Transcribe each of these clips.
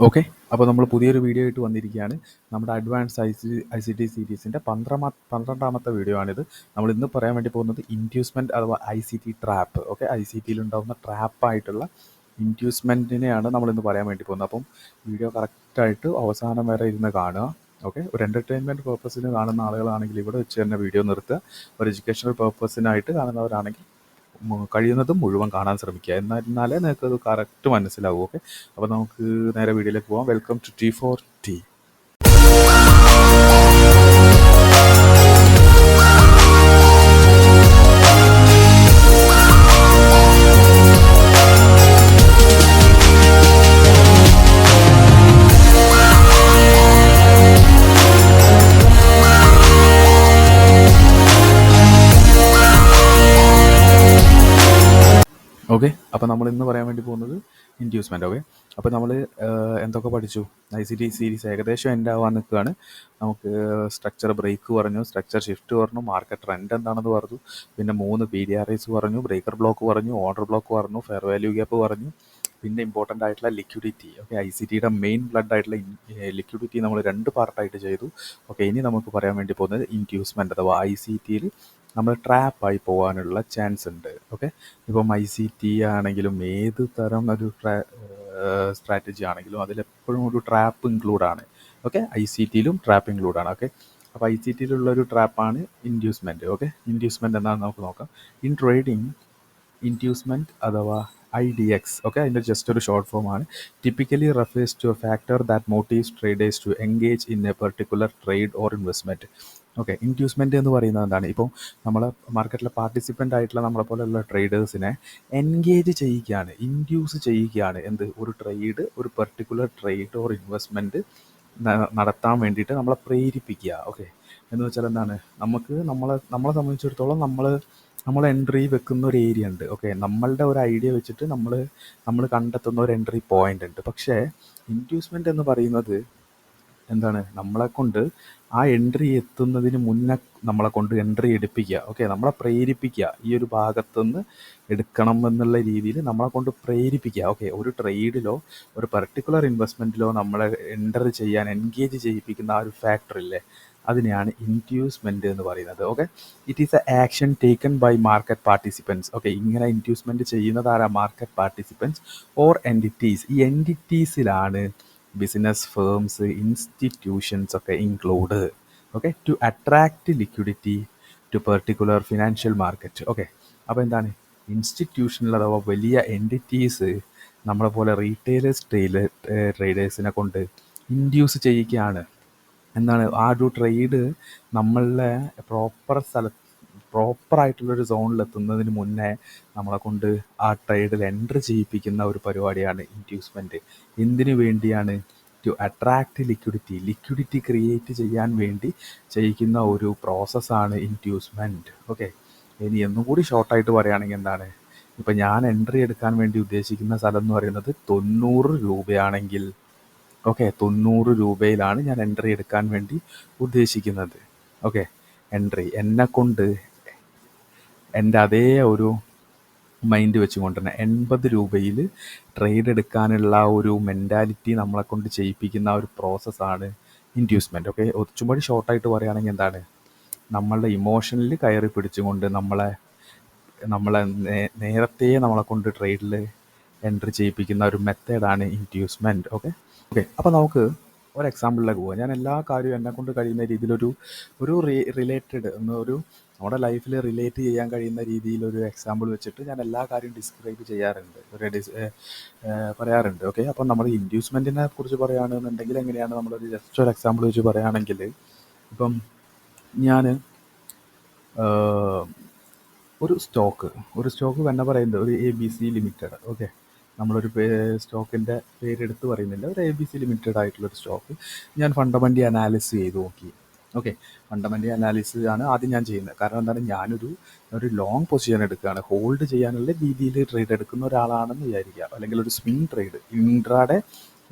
Okay. അപ്പോൾ നമ്മൾ പുതിയൊരു വീഡിയോ ആയിട്ട് വന്നിരിക്കുകയാണ്. നമ്മുടെ അഡ്വാൻസ് ഐസിടി സീരീസിൻ്റെ 12ാമത്തെ വീഡിയോ ആണിത്. നമ്മൾ ഇന്ന് പറയാൻ വേണ്ടി പോകുന്നത് ഇൻഡ്യൂസ്മെൻറ്റ് അഥവാ ICT ട്രാപ്പ്. ഓക്കെ, ICTയിൽ ഉണ്ടാകുന്ന ട്രാപ്പായിട്ടുള്ള ഇൻഡ്യൂസ്മെൻറ്റിനെയാണ് നമ്മളിന്ന് പറയാൻ വേണ്ടി പോകുന്നത്. അപ്പം വീഡിയോ കറക്റ്റായിട്ട് അവസാനം വരെ ഇരുന്ന് കാണുക. ഓക്കെ, ഒരു എൻ്റർടൈൻമെൻറ്റ് പർപ്പസിന് കാണുന്ന ആളുകളാണെങ്കിൽ ഇവിടെ വെച്ച് തന്നെ വീഡിയോ നിർത്തുക. ഒരു എഡ്യൂക്കേഷണൽ പർപ്പസിനായിട്ട് കാണുന്നവരാണെങ്കിൽ കഴിയുന്നതും മുഴുവൻ കാണാൻ ശ്രമിക്കുക. എന്നാലേ നിങ്ങൾക്ക് അത് കറക്റ്റ് മനസ്സിലാവും. ഓക്കെ, അപ്പോൾ നമുക്ക് നേരെ വീഡിയോയിലേക്ക് പോകാം. Welcome to T4T. ഓക്കെ, അപ്പോൾ നമ്മൾ ഇന്ന് പറയാൻ വേണ്ടി പോകുന്നത് ഇൻഡ്യൂസ്മെൻറ്റ്. ഓക്കെ, അപ്പോൾ നമ്മൾ എന്തൊക്കെ പഠിച്ചു? ICT സീരീസ് ഏകദേശം എൻഡ് ആവാൻ നിൽക്കുകയാണ്. നമുക്ക് സ്ട്രക്ചർ ബ്രേക്ക് പറഞ്ഞു, സ്ട്രക്ചർ ഷിഫ്റ്റ് പറഞ്ഞു, മാർക്കറ്റ് ട്രെൻഡ് എന്താണെന്ന് പറഞ്ഞു, പിന്നെ 3 PDRIs പറഞ്ഞു, ബ്രേക്കർ ബ്ലോക്ക് പറഞ്ഞു, ഓർഡർ ബ്ലോക്ക് പറഞ്ഞു, ഫെയർ വാല്യൂ ഗ്യാപ്പ് പറഞ്ഞു, പിന്നെ ഇമ്പോർട്ടൻ്റ് ആയിട്ടുള്ള ലിക്വിഡിറ്റി. ഓക്കെ, ICTയുടെ മെയിൻ ബ്ലഡ് ആയിട്ടുള്ള ലിക്വിഡിറ്റി നമ്മൾ 2 പാർട്ടായിട്ട് ചെയ്തു. ഓക്കെ, ഇനി നമുക്ക് പറയാൻ വേണ്ടി പോകുന്നത് ഇൻഡ്യൂസ്മെൻറ്റ് അഥവാ ICTയിൽ നമ്മൾ ട്രാപ്പായി പോകാനുള്ള ചാൻസ് ഉണ്ട്. ഓക്കെ, ഇപ്പം ICT ആണെങ്കിലും ഏത് തരം ഒരു സ്ട്രാറ്റജി ആണെങ്കിലും അതിലെപ്പോഴും ഒരു ട്രാപ്പ് ഇൻക്ലൂഡാണ്. ഓക്കെ, ICTയിലും ട്രാപ്പ് ഇൻക്ലൂഡാണ്. ഓക്കെ, അപ്പോൾ ICTയിലുള്ളൊരു ട്രാപ്പാണ് ഇൻഡ്യൂസ്മെൻറ്റ്. ഓക്കെ, ഇൻഡ്യൂസ്മെൻറ്റ് എന്താണെന്ന് നമുക്ക് നോക്കാം. ഇൻ ട്രേഡിംഗ്, ഇൻഡ്യൂസ്മെൻറ്റ് അഥവാ IDX, ഓക്കെ, അതിൻ്റെ ജസ്റ്റ് ഒരു ഷോർട്ട് ഫോം ആണ്. Typically refers to a factor that motives traders to engage in a particular trade or investment. Okay, inducement എന്ന് പറയുന്നത് എന്താണ്? ഇപ്പോൾ നമ്മൾ മാർക്കറ്റിലെ പാർട്ടിസിപ്പൻ്റ് ആയിട്ടുള്ള നമ്മളെ പോലെയുള്ള ട്രേഡേഴ്സിനെ എൻഗേജ് ചെയ്യിക്കുകയാണ്, ഇൻഡ്യൂസ് ചെയ്യിക്കുകയാണ്. എന്ത്? ഒരു ട്രേഡ്, ഒരു പെർട്ടിക്കുലർ ട്രേഡ് ഓർ ഇൻവെസ്റ്റ്മെൻറ്റ് നടത്താൻ വേണ്ടിയിട്ട് നമ്മളെ പ്രേരിപ്പിക്കുക. ഓക്കെ, എന്ന് വെച്ചാൽ എന്താണ്? നമ്മളെ സംബന്ധിച്ചിടത്തോളം നമ്മൾ എൻട്രി വെക്കുന്ന ഒരു ഏരിയ ഉണ്ട്. ഓക്കെ, നമ്മളുടെ ഒരു ഐഡിയ വെച്ചിട്ട് നമ്മൾ കണ്ടെത്തുന്ന ഒരു എൻട്രി പോയിന്റ് ഉണ്ട്. പക്ഷേ ഇൻഡ്യൂസ്മെൻ്റ് എന്ന് പറയുന്നത് എന്താണ്? നമ്മളെ കൊണ്ട് ആ എൻട്രി എത്തുന്നതിന് മുന്നേ നമ്മളെ കൊണ്ട് എൻട്രി എടുപ്പിക്കുക. ഓക്കെ, നമ്മളെ പ്രേരിപ്പിക്കുക, ഈ ഒരു ഭാഗത്തുനിന്ന് എടുക്കണം എന്നുള്ള രീതിയിൽ നമ്മളെ കൊണ്ട് പ്രേരിപ്പിക്കുക. ഓക്കെ, ഒരു ട്രേഡിലോ ഒരു പർട്ടിക്കുലർ ഇൻവെസ്റ്റ്മെൻറ്റിലോ നമ്മളെ എൻ്റർ ചെയ്യാൻ എൻഗേജ് ചെയ്യിപ്പിക്കുന്ന ആ ഒരു ഫാക്ടറില്ലേ, അതിനെയാണ് ഇൻഡ്യൂസ്മെൻറ്റ് എന്ന് പറയുന്നത്. Okay, it is a action taken by market participants. Okay, ഇങ്ങനെ ഇൻഡ്യൂസ്മെൻറ്റ് ചെയ്യുന്നത് ആരാ? Market participants or entities. ഈ എൻറ്റിറ്റീസിലാണ് ബിസിനസ് ഫേംസ്, ഇൻസ്റ്റിറ്റ്യൂഷൻസ് ഒക്കെ include. Okay, to attract liquidity to particular financial market. Okay, അപ്പോൾ എന്താണ്? ഇൻസ്റ്റിറ്റ്യൂഷണൽ അഥവാ വലിയ എൻറ്റിറ്റീസ് നമ്മളെ പോലെ റീറ്റെയിലേഴ്സ് ട്രേഡേഴ്സിനെ കൊണ്ട് ഇൻഡ്യൂസ് ചെയ്യിക്കുകയാണ്. എന്താണ്? ആ ഒരു ട്രേഡ് നമ്മളുടെ പ്രോപ്പറായിട്ടുള്ളൊരു സോണിലെത്തുന്നതിന് മുന്നേ നമ്മളെ കൊണ്ട് ആ ട്രേഡിൽ എൻട്രി ചെയ്യിപ്പിക്കുന്ന ഒരു പരിപാടിയാണ് ഇൻഡ്യൂസ്മെൻറ്റ്. എന്തിനു വേണ്ടിയാണ്? ടു അട്രാക്റ്റ് ലിക്വിഡിറ്റി ക്രിയേറ്റ് ചെയ്യാൻ വേണ്ടി ചെയ്യിക്കുന്ന ഒരു പ്രോസസ്സാണ് ഇൻഡ്യൂസ്മെൻറ്റ്. ഓക്കെ, ഇനി എന്നും കൂടി ഷോർട്ടായിട്ട് പറയുകയാണെങ്കിൽ എന്താണ്? ഇപ്പം ഞാൻ എൻട്രി എടുക്കാൻ വേണ്ടി ഉദ്ദേശിക്കുന്ന സ്ഥലം എന്ന് പറയുന്നത് 90 രൂപയാണെങ്കിൽ, ഓക്കെ, 90 രൂപയിലാണ് ഞാൻ എൻട്രി എടുക്കാൻ വേണ്ടി ഉദ്ദേശിക്കുന്നത്. ഓക്കെ, എൻട്രി എന്നെക്കൊണ്ട് എൻ്റെ അതേ ഒരു മൈൻഡ് വെച്ചുകൊണ്ട് തന്നെ 80 രൂപയിൽ ട്രേഡ് എടുക്കാനുള്ള ഒരു മെൻറ്റാലിറ്റി നമ്മളെ കൊണ്ട് ചെയ്യിപ്പിക്കുന്ന ഒരു പ്രോസസ്സാണ് ഇൻഡ്യൂസ്മെൻറ്റ്. ഓക്കെ, ഒച്ചും കൂടി ഷോർട്ടായിട്ട് പറയുകയാണെങ്കിൽ എന്താണ്? നമ്മളുടെ ഇമോഷനിൽ കയറി പിടിച്ചുകൊണ്ട് നമ്മളെ നേരത്തെ നമ്മളെ കൊണ്ട് ട്രേഡിൽ എൻട്രി ചെയ്യിപ്പിക്കുന്ന ഒരു മെത്തേഡാണ് ഇൻഡ്യൂസ്മെൻറ്റ്. ഓക്കെ, അപ്പോൾ നമുക്ക് ഒരു എക്സാമ്പിളിലേക്ക് പോകാം. ഞാൻ എല്ലാ കാര്യവും എന്നെക്കൊണ്ട് കഴിയുന്ന രീതിയിലൊരു റിലേറ്റഡ് ഒരു നമ്മുടെ ലൈഫിൽ റിലേറ്റ് ചെയ്യാൻ കഴിയുന്ന രീതിയിലൊരു എക്സാമ്പിൾ വെച്ചിട്ട് ഞാൻ എല്ലാ കാര്യവും ഡിസ്ക്രൈബ് ചെയ്യാറുണ്ട്, പറയാറുണ്ട്. ഓക്കെ, അപ്പം നമ്മൾ ഇൻഡ്യൂസ്മെൻറ്റിനെ കുറിച്ച് പറയുകയാണെന്നുണ്ടെങ്കിൽ എങ്ങനെയാണ്? നമ്മളൊരു ജസ്റ്റ് ഒരു എക്സാമ്പിൾ വെച്ച് പറയുകയാണെങ്കിൽ, ഇപ്പം ഞാൻ ഒരു സ്റ്റോക്ക് തന്നെ പറയുന്നത് ഒരു ABC ലിമിറ്റഡ്. ഓക്കെ, നമ്മളൊരു സ്റ്റോക്കിൻ്റെ പേരെടുത്ത് പറയുന്നില്ല, ഒരു ABC ലിമിറ്റഡ് ആയിട്ടുള്ളൊരു സ്റ്റോക്ക് ഞാൻ ഫണ്ടമെൻ്റലി അനാലിസിസ് ചെയ്ത് നോക്കി. ഓക്കെ, ഫണ്ടമെൻ്റലി അനാലിസിസ് ആണ് ആദ്യം ഞാൻ ചെയ്യുന്നത്. കാരണം എന്താണ്? ഞാനൊരു ലോങ് പൊസിഷൻ എടുക്കുകയാണ്, ഹോൾഡ് ചെയ്യാനുള്ള രീതിയിൽ ട്രേഡ് എടുക്കുന്ന ഒരാളാണെന്ന് വിചാരിക്കുക, അല്ലെങ്കിൽ ഒരു സ്വിംഗ് ട്രേഡ്, ഇൻട്രാഡേ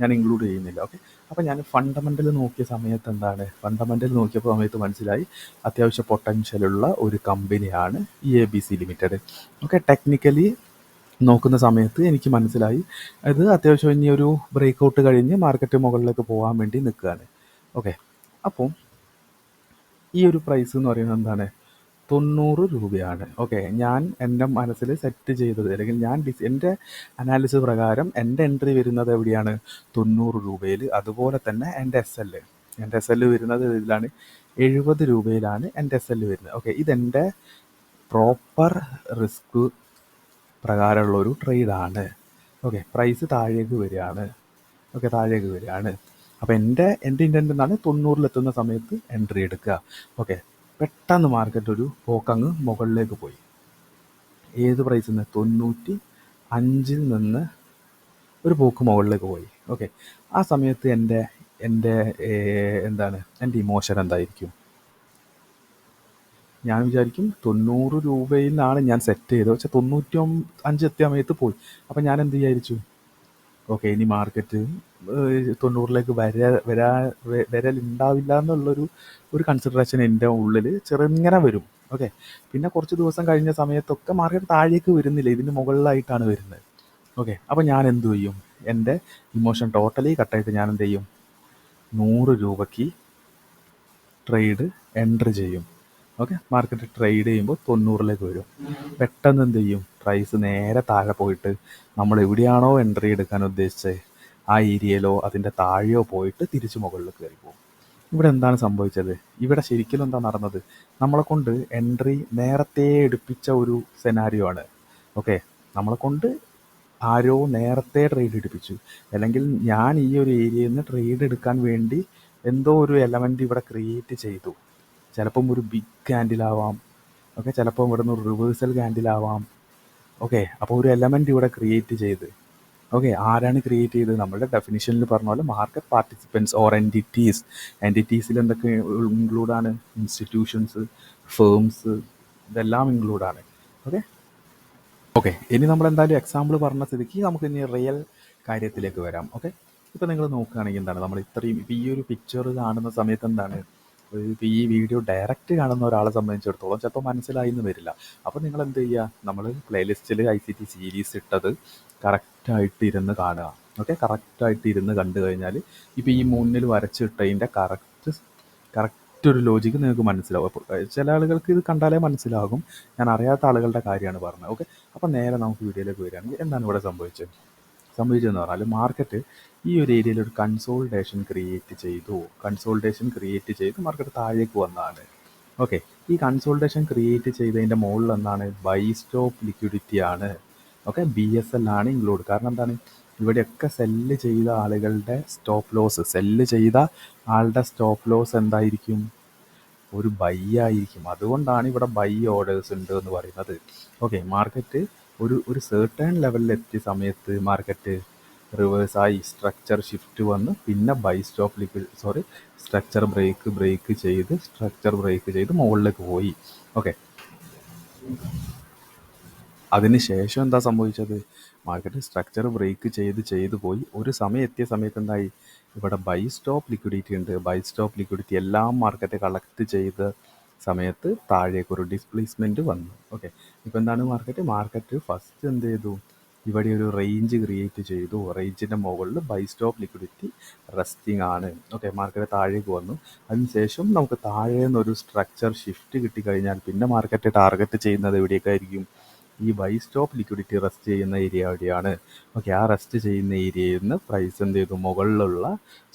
ഞാൻ ഇൻക്ലൂഡ് ചെയ്യുന്നില്ല. ഓക്കെ, അപ്പോൾ ഞാൻ ഫണ്ടമെൻ്റൽ നോക്കിയ സമയത്ത് എന്താണ്? ഫണ്ടമെൻ്റൽ നോക്കിയപ്പോൾ സമയത്ത് മനസ്സിലായി അത്യാവശ്യം പൊട്ടൻഷ്യലുള്ള ഒരു കമ്പനിയാണ് ഈ ABC ലിമിറ്റഡ്. ഓക്കെ, ടെക്നിക്കലി നോക്കുന്ന സമയത്ത് എനിക്ക് മനസ്സിലായി ഇത് അത്യാവശ്യം ഇനി ഒരു ബ്രേക്ക് ഔട്ട് കഴിഞ്ഞ് മാർക്കറ്റ് മുകളിലേക്ക് പോകാൻ വേണ്ടി നിൽക്കുകയാണ്. ഓക്കെ, അപ്പോൾ ഈ ഒരു പ്രൈസ് എന്ന് പറയുന്നത് എന്താണ്? 90 രൂപയാണ്. ഓക്കെ, ഞാൻ എൻ്റെ മനസ്സിൽ സെറ്റ് ചെയ്തത് അല്ലെങ്കിൽ ഞാൻ എൻ്റെ അനാലിസിസ് പ്രകാരം എൻ്റെ എൻട്രി വരുന്നത് എവിടെയാണ്? 90 രൂപയിൽ. അതുപോലെ തന്നെ എൻ്റെ എസ് എൽ വരുന്നത് ഇതിലാണ്, 70 രൂപയിലാണ് എൻ്റെ എസ് എൽ വരുന്നത്. ഓക്കെ, ഇതെൻ്റെ പ്രോപ്പർ റിസ്ക് പ്രകാരമുള്ളൊരു ട്രേഡാണ്. ഓക്കെ, പ്രൈസ് താഴേക്ക് വരികയാണ്. അപ്പോൾ എൻ്റെ ഇൻറ്റൻറ്റ് എന്താണ്? 90-ലെത്തുന്ന സമയത്ത് എൻട്രി എടുക്കുക. ഓക്കെ, പെട്ടെന്ന് മാർക്കറ്റ് ഒരു പോക്കങ്ങ് മുകളിലേക്ക് പോയി. ഏത് പ്രൈസിൽ നിന്ന്? 95-ൽ നിന്ന് ഒരു പോക്ക് മുകളിലേക്ക് പോയി. ഓക്കെ, ആ സമയത്ത് എൻ്റെ ഇമോഷൻ എന്തായിരിക്കും? ഞാൻ വിചാരിക്കും 90 രൂപയിലാണ് ഞാൻ സെറ്റ് ചെയ്തത്, പക്ഷെ 95 എത്തിയ സമയത്ത് പോയി. അപ്പം ഞാൻ എന്ത് വിചാരിച്ചു? ഓക്കെ, ഇനി മാർക്കറ്റ് 90-ലേക്ക് വരലുണ്ടാവില്ല എന്നുള്ളൊരു കൺസിഡറേഷൻ എൻ്റെ ഉള്ളിൽ ചെറുങ്ങനെ വരും. ഓക്കെ, പിന്നെ കുറച്ച് ദിവസം കഴിഞ്ഞ സമയത്തൊക്കെ മാർക്കറ്റ് താഴേക്ക് വരുന്നില്ല, ഇതിന് മുകളിലായിട്ടാണ് വരുന്നത്. ഓക്കെ, അപ്പോൾ ഞാൻ എന്ത് ചെയ്യും? എൻ്റെ ഇമോഷൻ ടോട്ടലി കട്ടായിട്ട് ഞാൻ എന്ത് ചെയ്യും? 100 രൂപയ്ക്ക് ട്രേഡ് എൻട്രി ചെയ്യും. ഓക്കെ, മാർക്കറ്റ് ട്രേഡ് ചെയ്യുമ്പോൾ 90-ലേക്ക് വരും. പെട്ടെന്ന് എന്ത് ചെയ്യും? പ്രൈസ് നേരെ താഴെ പോയിട്ട് നമ്മൾ എവിടെയാണോ എൻട്രി എടുക്കാൻ ഉദ്ദേശിച്ചത് ആ ഏരിയയിലോ അതിൻ്റെ താഴെയോ പോയിട്ട് തിരിച്ച് മുകളിലേക്ക് കയറി പോകും. ഇവിടെ എന്താണ് സംഭവിച്ചത്? ഇവിടെ ശരിക്കും എന്താ നടന്നത്? നമ്മളെ കൊണ്ട് എൻട്രി നേരത്തെ എടുപ്പിച്ച ഒരു സെനാരിയോ ആണ്. ഓക്കെ, നമ്മളെ കൊണ്ട് ആരോ നേരത്തെ ട്രേഡ് എടുപ്പിച്ചു, അല്ലെങ്കിൽ ഞാൻ ഈ ഒരു ഏരിയയിൽ നിന്ന് ട്രേഡ് എടുക്കാൻ വേണ്ടി എന്തോ ഒരു എലമെൻ്റ് ഇവിടെ ക്രിയേറ്റ് ചെയ്തു. ചിലപ്പം ഒരു ബിഗ് ക്യാൻഡിലാവാം. ഓക്കെ, ചിലപ്പം ഇവിടെ നിന്ന് ഒരു റിവേഴ്സൽ ക്യാൻഡിലാവാം. ഓക്കെ, അപ്പോൾ ഒരു എലമെൻ്റ് ഇവിടെ ക്രിയേറ്റ് ചെയ്ത്. ഓക്കെ, ആരാണ് ക്രിയേറ്റ് ചെയ്തത്? നമ്മുടെ ഡെഫിനിഷനിൽ പറഞ്ഞ പോലെ മാർക്കറ്റ് പാർട്ടിസിപ്പൻസ് ഓർ എൻറ്റിറ്റീസിൽ എന്തൊക്കെ ഇൻക്ലൂഡാണ്? ഇൻസ്റ്റിറ്റ്യൂഷൻസ്, ഫേംസ്, ഇതെല്ലാം ഇൻക്ലൂഡാണ്. ഓക്കെ, ഇനി നമ്മൾ എന്തായാലും എക്സാമ്പിൾ പറഞ്ഞ സ്ഥിതിക്ക് നമുക്ക് ഇനി റിയൽ കാര്യത്തിലേക്ക് വരാം. ഓക്കെ, ഇപ്പോൾ നിങ്ങൾ നോക്കുകയാണെങ്കിൽ എന്താണ്, നമ്മൾ ഇത്രയും ഇപ്പോൾ ഈ ഒരു പിക്ചർ കാണുന്ന സമയത്ത് എന്താണ്, ഇപ്പോൾ ഈ വീഡിയോ ഡയറക്റ്റ് കാണുന്ന ഒരാളെ സംബന്ധിച്ചിടത്തോളം ചിലപ്പോൾ മനസ്സിലായി എന്ന് വരില്ല. അപ്പോൾ നിങ്ങൾ എന്ത് ചെയ്യുക? നമ്മൾ പ്ലേലിസ്റ്റിൽ ICT സീരീസ് ഇട്ടത് കറക്റ്റായിട്ട് ഇരുന്ന് കാണുക. ഓക്കെ, കറക്റ്റായിട്ട് ഇരുന്ന് കണ്ടു കഴിഞ്ഞാൽ ഇപ്പോൾ ഈ മുന്നിൽ വരച്ചിട്ടതിൻ്റെ കറക്റ്റ് ഒരു ലോജിക്ക് നിങ്ങൾക്ക് മനസ്സിലാവും. അപ്പോൾ ചില ആളുകൾക്ക് ഇത് കണ്ടാലേ മനസ്സിലാകും. ഞാൻ അറിയാത്ത ആളുകളുടെ കാര്യമാണ് പറഞ്ഞത്. ഓക്കെ, അപ്പോൾ നേരെ നമുക്ക് വീഡിയോയിലേക്ക് വരികയാണെങ്കിൽ എന്താണ് ഇവിടെ സംഭവിച്ചതെന്ന് പറഞ്ഞാൽ മാർക്കറ്റ് ഈ ഒരു ഏരിയയിൽ ഒരു കൺസോൾട്ടേഷൻ ക്രിയേറ്റ് ചെയ്ത് മാർക്കറ്റ് താഴേക്ക് വന്നതാണ്. ഓക്കെ, ഈ കൺസോൾട്ടേഷൻ ക്രിയേറ്റ് ചെയ്തതിൻ്റെ മുകളിൽ എന്താണ്? ബൈ സ്റ്റോപ്പ് ലിക്വിഡിറ്റി ആണ്. ഓക്കെ, BSL ആണ് ഇൻക്ലൂഡ്. കാരണം എന്താണ്? ഇവിടെയൊക്കെ സെല്ല് ചെയ്ത ആളുകളുടെ സ്റ്റോപ്പ് ലോസ് എന്തായിരിക്കും? ഒരു ബൈ ആയിരിക്കും. അതുകൊണ്ടാണ് ഇവിടെ ബൈ ഓർഡേഴ്സ് ഉണ്ട് എന്ന് പറയുന്നത്. ഓക്കെ, മാർക്കറ്റ് ഒരു സെർട്ടൺ ലെവലിൽ എത്തിയ സമയത്ത് മാർക്കറ്റ് റിവേഴ്സായി സ്ട്രക്ചർ ഷിഫ്റ്റ് വന്ന് പിന്നെ സ്ട്രക്ചർ ബ്രേക്ക് ചെയ്ത് മുകളിലേക്ക് പോയി. ഓക്കെ, അതിന് ശേഷം എന്താ സംഭവിച്ചത്? മാർക്കറ്റ് സ്ട്രക്ചർ ബ്രേക്ക് ചെയ്ത് പോയി. ഒരു സമയം എത്തിയ സമയത്ത് എന്തായി? ഇവിടെ ബൈ സ്റ്റോപ്പ് ലിക്വിഡിറ്റി ഉണ്ട്. ബൈ സ്റ്റോപ്പ് ലിക്വിഡിറ്റി എല്ലാം മാർക്കറ്റ് കളക്ട് ചെയ്ത സമയത്ത് താഴേക്ക് ഒരു ഡിസ്പ്ലേസ്മെൻറ്റ് വന്നു. ഓക്കെ, ഇപ്പോൾ എന്താണ് മാർക്കറ്റ് ഫസ്റ്റ് എന്ത് ചെയ്തു? ഇവിടെ ഒരു റേഞ്ച് ക്രിയേറ്റ് ചെയ്തു. റേഞ്ചിൻ്റെ മുകളിൽ ബൈ സ്റ്റോപ്പ് ലിക്വിഡിറ്റി റെസ്റ്റിംഗ് ആണ്. ഓക്കെ, മാർക്കറ്റ് താഴേക്ക് വന്നു. അതിനുശേഷം നമുക്ക് താഴെ നിന്നൊരു സ്ട്രക്ചർ ഷിഫ്റ്റ് കിട്ടിക്കഴിഞ്ഞാൽ പിന്നെ മാർക്കറ്റ് ടാർഗറ്റ് ചെയ്യുന്നത് എവിടെയൊക്കെയായിരിക്കും? ഈ ബൈ സ്റ്റോപ്പ് ലിക്വിഡിറ്റി റെസ്റ്റ് ചെയ്യുന്ന ഏരിയ എവിടെയാണ്? ഓക്കെ, ആ റെസ്റ്റ് ചെയ്യുന്ന ഏരിയയിൽ നിന്ന് പ്രൈസ് എന്ത് ചെയ്തു? മുകളിലുള്ള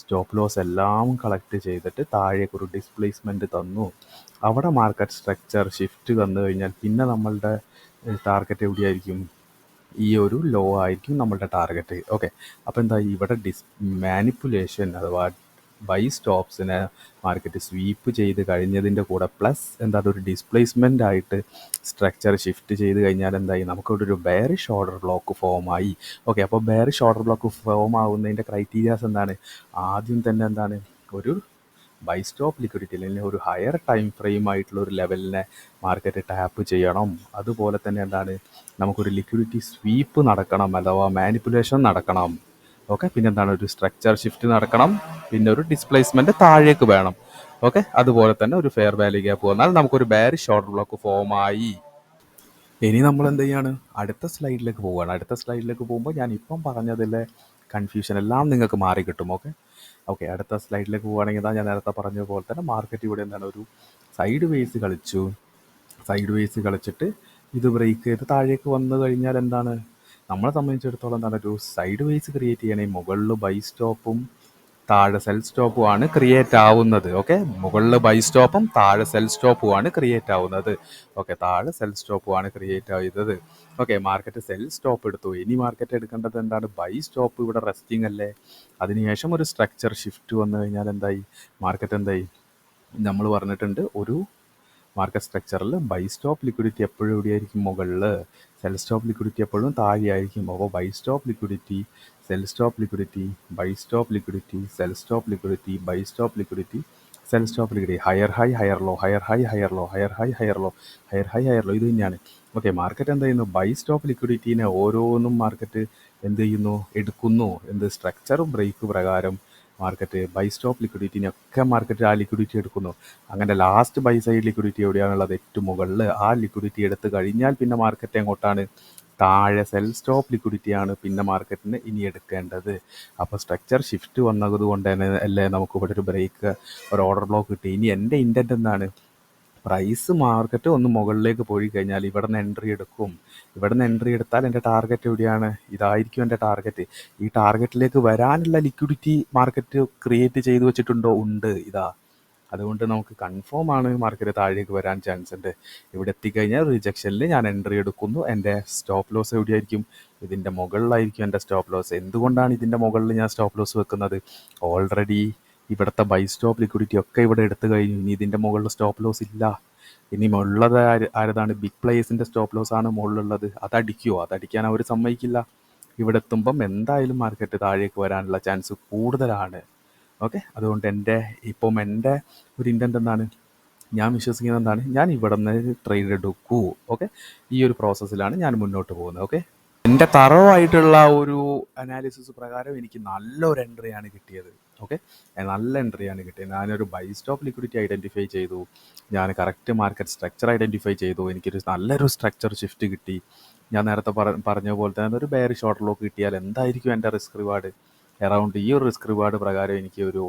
സ്റ്റോപ്പ് ലോസ് എല്ലാം കളക്ട് ചെയ്തിട്ട് താഴേക്ക് ഒരു ഡിസ്പ്ലേസ്മെൻറ്റ് തന്നു. അവിടെ മാർക്കറ്റ് സ്ട്രക്ചർ ഷിഫ്റ്റ് വന്നു കഴിഞ്ഞാൽ പിന്നെ നമ്മളുടെ ടാർഗറ്റ് എവിടെയായിരിക്കും? ഈ ഒരു ലോ ആയിരിക്കും നമ്മളുടെ ടാർഗറ്റ്. ഓക്കെ, അപ്പോൾ എന്താ ഇവിടെ മാനിപ്പുലേഷൻ അഥവാ ബൈ സ്റ്റോപ്സിനെ മാർക്കറ്റ് സ്വീപ്പ് ചെയ്ത് കഴിഞ്ഞതിൻ്റെ കൂടെ പ്ലസ് എന്താ അതൊരു ഡിസ്പ്ലേസ്മെൻ്റ് ആയിട്ട് സ്ട്രക്ചർ ഷിഫ്റ്റ് ചെയ്ത് കഴിഞ്ഞാൽ എന്തായി? നമുക്കിവിടെ ഒരു ബെയറിഷ് ഓർഡർ ബ്ലോക്ക് ഫോമായി. ഓക്കെ, അപ്പോൾ ബെയറിഷ് ഓർഡർ ബ്ലോക്ക് ഫോം ആവുന്നതിൻ്റെ ക്രൈറ്റീരിയാസ് എന്താണ്? ആദ്യം തന്നെ എന്താണ്? ഒരു ബൈ സ്റ്റോപ്പ് ലിക്വിഡിറ്റി അല്ലെങ്കിൽ ഒരു ഹയർ ടൈം ഫ്രെയിം ആയിട്ടുള്ള ഒരു ലെവലിനെ മാർക്കറ്റ് ടാപ്പ് ചെയ്യണം. അതുപോലെ തന്നെ എന്താണ്? നമുക്കൊരു ലിക്വിഡിറ്റി സ്വീപ്പ് നടക്കണം അഥവാ മാനിപ്പുലേഷൻ നടക്കണം. ഓക്കെ, പിന്നെ എന്താണ്? ഒരു സ്ട്രക്ചർ ഷിഫ്റ്റ് നടക്കണം, പിന്നെ ഒരു ഡിസ്പ്ലേസ്മെൻറ്റ് താഴേക്ക് വേണം. ഓക്കെ, അതുപോലെ തന്നെ ഒരു ഫെയർ വാല്യൂ ഗ്യാപ്പ് വന്നാൽ നമുക്കൊരു ബെയറിഷ് ഓർഡർ ബ്ലോക്ക് ഫോമായി. ഇനി നമ്മൾ എന്ത് ചെയ്യാണ്, അടുത്ത സ്ലൈഡിലേക്ക് പോവുകയാണ്. അടുത്ത സ്ലൈഡിലേക്ക് പോകുമ്പോൾ ഞാൻ ഇപ്പം പറഞ്ഞതിലെ കൺഫ്യൂഷൻ എല്ലാം നിങ്ങൾക്ക് മാറി കിട്ടും. ഓക്കെ ഓക്കെ അടുത്ത സ്ലൈഡിലേക്ക് പോവുകയാണെങ്കിൽ ഇതാ ഞാൻ നേരത്തെ പറഞ്ഞ പോലെ തന്നെ മാർക്കറ്റ് ഇവിടെ എന്താണ് ഒരു സൈഡ് വേസ് കളിച്ചു. സൈഡ് വേസ് കളിച്ചിട്ട് ഇത് ബ്രേക്ക് ചെയ്ത് താഴേക്ക് വന്നു കഴിഞ്ഞാൽ എന്താണ്, നമ്മളെ സംബന്ധിച്ചിടത്തോളം എന്താണ്, ഒരു സൈഡ് വേസ് ക്രിയേറ്റ് ചെയ്യണേ മുകളിൽ ബൈ സ്റ്റോപ്പും താഴെ സെൽ സ്റ്റോപ്പുമാണ് ക്രിയേറ്റ് ആവുന്നത്. ഓക്കെ മുകളിൽ ബൈ സ്റ്റോപ്പും താഴെ സെൽ സ്റ്റോപ്പുമാണ് ക്രിയേറ്റ് ആവുന്നത്. ഓക്കെ താഴെ സെൽ സ്റ്റോപ്പുമാണ് ക്രിയേറ്റ് ആവുന്നത്. ഓക്കെ മാർക്കറ്റ് സെൽ സ്റ്റോപ്പ് എടുത്തു. ഇനി മാർക്കറ്റ് എടുക്കേണ്ടത് എന്താണ്, ബൈ സ്റ്റോപ്പ് ഇവിടെ റെസ്റ്റിംഗ് അല്ലേ. അതിനുശേഷം ഒരു സ്ട്രക്ചർ ഷിഫ്റ്റ് വന്നു കഴിഞ്ഞാൽ എന്തായി, മാർക്കറ്റ് എന്തായി, നമ്മൾ പറഞ്ഞിട്ടുണ്ട് ഒരു മാർക്കറ്റ് സ്ട്രക്ചറിൽ ബൈ സ്റ്റോപ്പ് ലിക്വിഡിറ്റി എപ്പോഴും എവിടെയായിരിക്കും, മുകളിൽ. സെൽ സ്റ്റോപ്പ് ലിക്വിഡിറ്റി എപ്പോഴും താഴെയായിരിക്കും. അപ്പോൾ buy stop liquidity, sell stop liquidity, buy stop liquidity, sell stop liquidity, buy stop liquidity, sell stop liquidity, higher high higher low, higher high higher low, higher high higher low, higher high higher low, ഇത് തന്നെയാണ്. Okay market എന്ത് ചെയ്യുന്നു, by stop ലിക്വിഡിറ്റീനെ ഓരോന്നും market എന്ത് ചെയ്യുന്നു, എടുക്കുന്നു. എന്ത് structure break പ്രകാരം മാർക്കറ്റ് ബൈ സ്റ്റോപ്പ് ലിക്വിഡിറ്റിനൊക്കെ മാർക്കറ്റ് ആ ലിക്വിഡിറ്റി എടുക്കുന്നു. അങ്ങനെ ലാസ്റ്റ് ബൈ സൈഡ് ലിക്വിഡിറ്റി എവിടെയാണുള്ളത്, ഏറ്റവും മുകളിൽ. ആ ലിക്വിഡിറ്റി എടുത്ത് കഴിഞ്ഞാൽ പിന്നെ മാർക്കറ്റ് എങ്ങോട്ടാണ്, താഴെ സെൽ സ്റ്റോപ്പ് ലിക്വിഡിറ്റിയാണ് പിന്നെ മാർക്കറ്റിന് ഇനി എടുക്കേണ്ടത്. അപ്പോൾ സ്ട്രക്ചർ ഷിഫ്റ്റ് വന്നത് കൊണ്ട് തന്നെ അല്ലേ നമുക്ക് ഇവിടെ ഒരു ബ്രേക്ക്, ഒരു ഓർഡർ ബ്ലോക്ക് കിട്ടി. ഇനി എൻ്റെ ഇൻറ്റൻറ്റ് എന്താണ്, പ്രൈസ് മാർക്കറ്റ് ഒന്ന് മുകളിലേക്ക് പോയി കഴിഞ്ഞാൽ ഇവിടെ നിന്ന് എൻട്രി എടുക്കും. ഇവിടെ നിന്ന് എൻട്രി എടുത്താൽ എൻ്റെ ടാർഗറ്റ് എവിടെയാണ്, ഇതായിരിക്കും എൻ്റെ ടാർഗറ്റ്. ഈ ടാർഗറ്റിലേക്ക് വരാനുള്ള ലിക്വിഡിറ്റി മാർക്കറ്റ് ക്രിയേറ്റ് ചെയ്ത് വെച്ചിട്ടുണ്ടോ, ഉണ്ട്, ഇതാ. അതുകൊണ്ട് നമുക്ക് കൺഫേം ആണ് മാർക്കറ്റ് താഴേക്ക് വരാൻ ചാൻസ് ഉണ്ട്. ഇവിടെ എത്തിക്കഴിഞ്ഞാൽ റിജക്ഷനിൽ ഞാൻ എൻട്രി എടുക്കുന്നു. എൻ്റെ സ്റ്റോപ്പ് ലോസ് എവിടെയായിരിക്കും, ഇതിൻ്റെ മുകളിലായിരിക്കും എൻ്റെ സ്റ്റോപ്പ് ലോസ്. എന്തുകൊണ്ടാണ് ഇതിൻ്റെ മുകളിൽ ഞാൻ സ്റ്റോപ്പ് ലോസ് വെക്കുന്നത്, ഓൾറെഡി ഇവിടുത്തെ ബൈ സ്റ്റോപ്പ് ലിക്വിഡിറ്റി ഒക്കെ ഇവിടെ എടുത്തു കഴിഞ്ഞു. ഇനി ഇതിൻ്റെ മുകളിൽ സ്റ്റോപ്പ് ലോസ് ഇല്ല. ഇനി ഉള്ളത് ആരതാണ്, ബിഗ് പ്ലേയേഴ്സിൻ്റെ സ്റ്റോപ്പ് ലോസ് ആണ് മുകളിലുള്ളത്. അതടിക്കുമോ, അതടിക്കാൻ അവർ സമ്മതിക്കില്ല. ഇവിടെ എത്തുമ്പം എന്തായാലും മാർക്കറ്റ് താഴേക്ക് വരാനുള്ള ചാൻസ് കൂടുതലാണ്. ഓക്കെ അതുകൊണ്ട് എൻ്റെ ഒരു ഇൻറ്റൻറ്റ് എന്താണ്, ഞാൻ വിശ്വസിക്കുന്നത് എന്താണ്, ഞാൻ ഇവിടെ നിന്ന് ട്രേഡ് എടുക്കൂ. ഓക്കെ ഈ ഒരു പ്രോസസ്സിലാണ് ഞാൻ മുന്നോട്ട് പോകുന്നത്. ഓക്കെ എൻ്റെ തറവായിട്ടുള്ള ഒരു അനാലിസിസ് പ്രകാരം എനിക്ക് നല്ലൊരു എൻട്രിയാണ് കിട്ടിയത്. ഓക്കെ നല്ല എൻട്രിയാണ് കിട്ടിയത്. ഞാനൊരു ബൈ സ്റ്റോപ്പ് ലിക്വിഡിറ്റി ഐഡൻറ്റിഫൈ ചെയ്തു, ഞാൻ കറക്റ്റ് മാർക്കറ്റ് സ്ട്രക്ചർ ഐഡൻറ്റിഫൈ ചെയ്തു, എനിക്കൊരു നല്ലൊരു സ്ട്രക്ചർ ഷിഫ്റ്റ് കിട്ടി. ഞാൻ നേരത്തെ പറഞ്ഞ പോലെ തന്നെ ഒരു ബെയറിഷ് ഷോർട്ട് ലോക്ക് കിട്ടിയാൽ എന്തായിരിക്കും എൻ്റെ റിസ്ക് റിവാർഡ്, അറൗണ്ട് ഈ ഒരു റിസ്ക് റിവാർഡ് പ്രകാരം എനിക്ക് ഒരു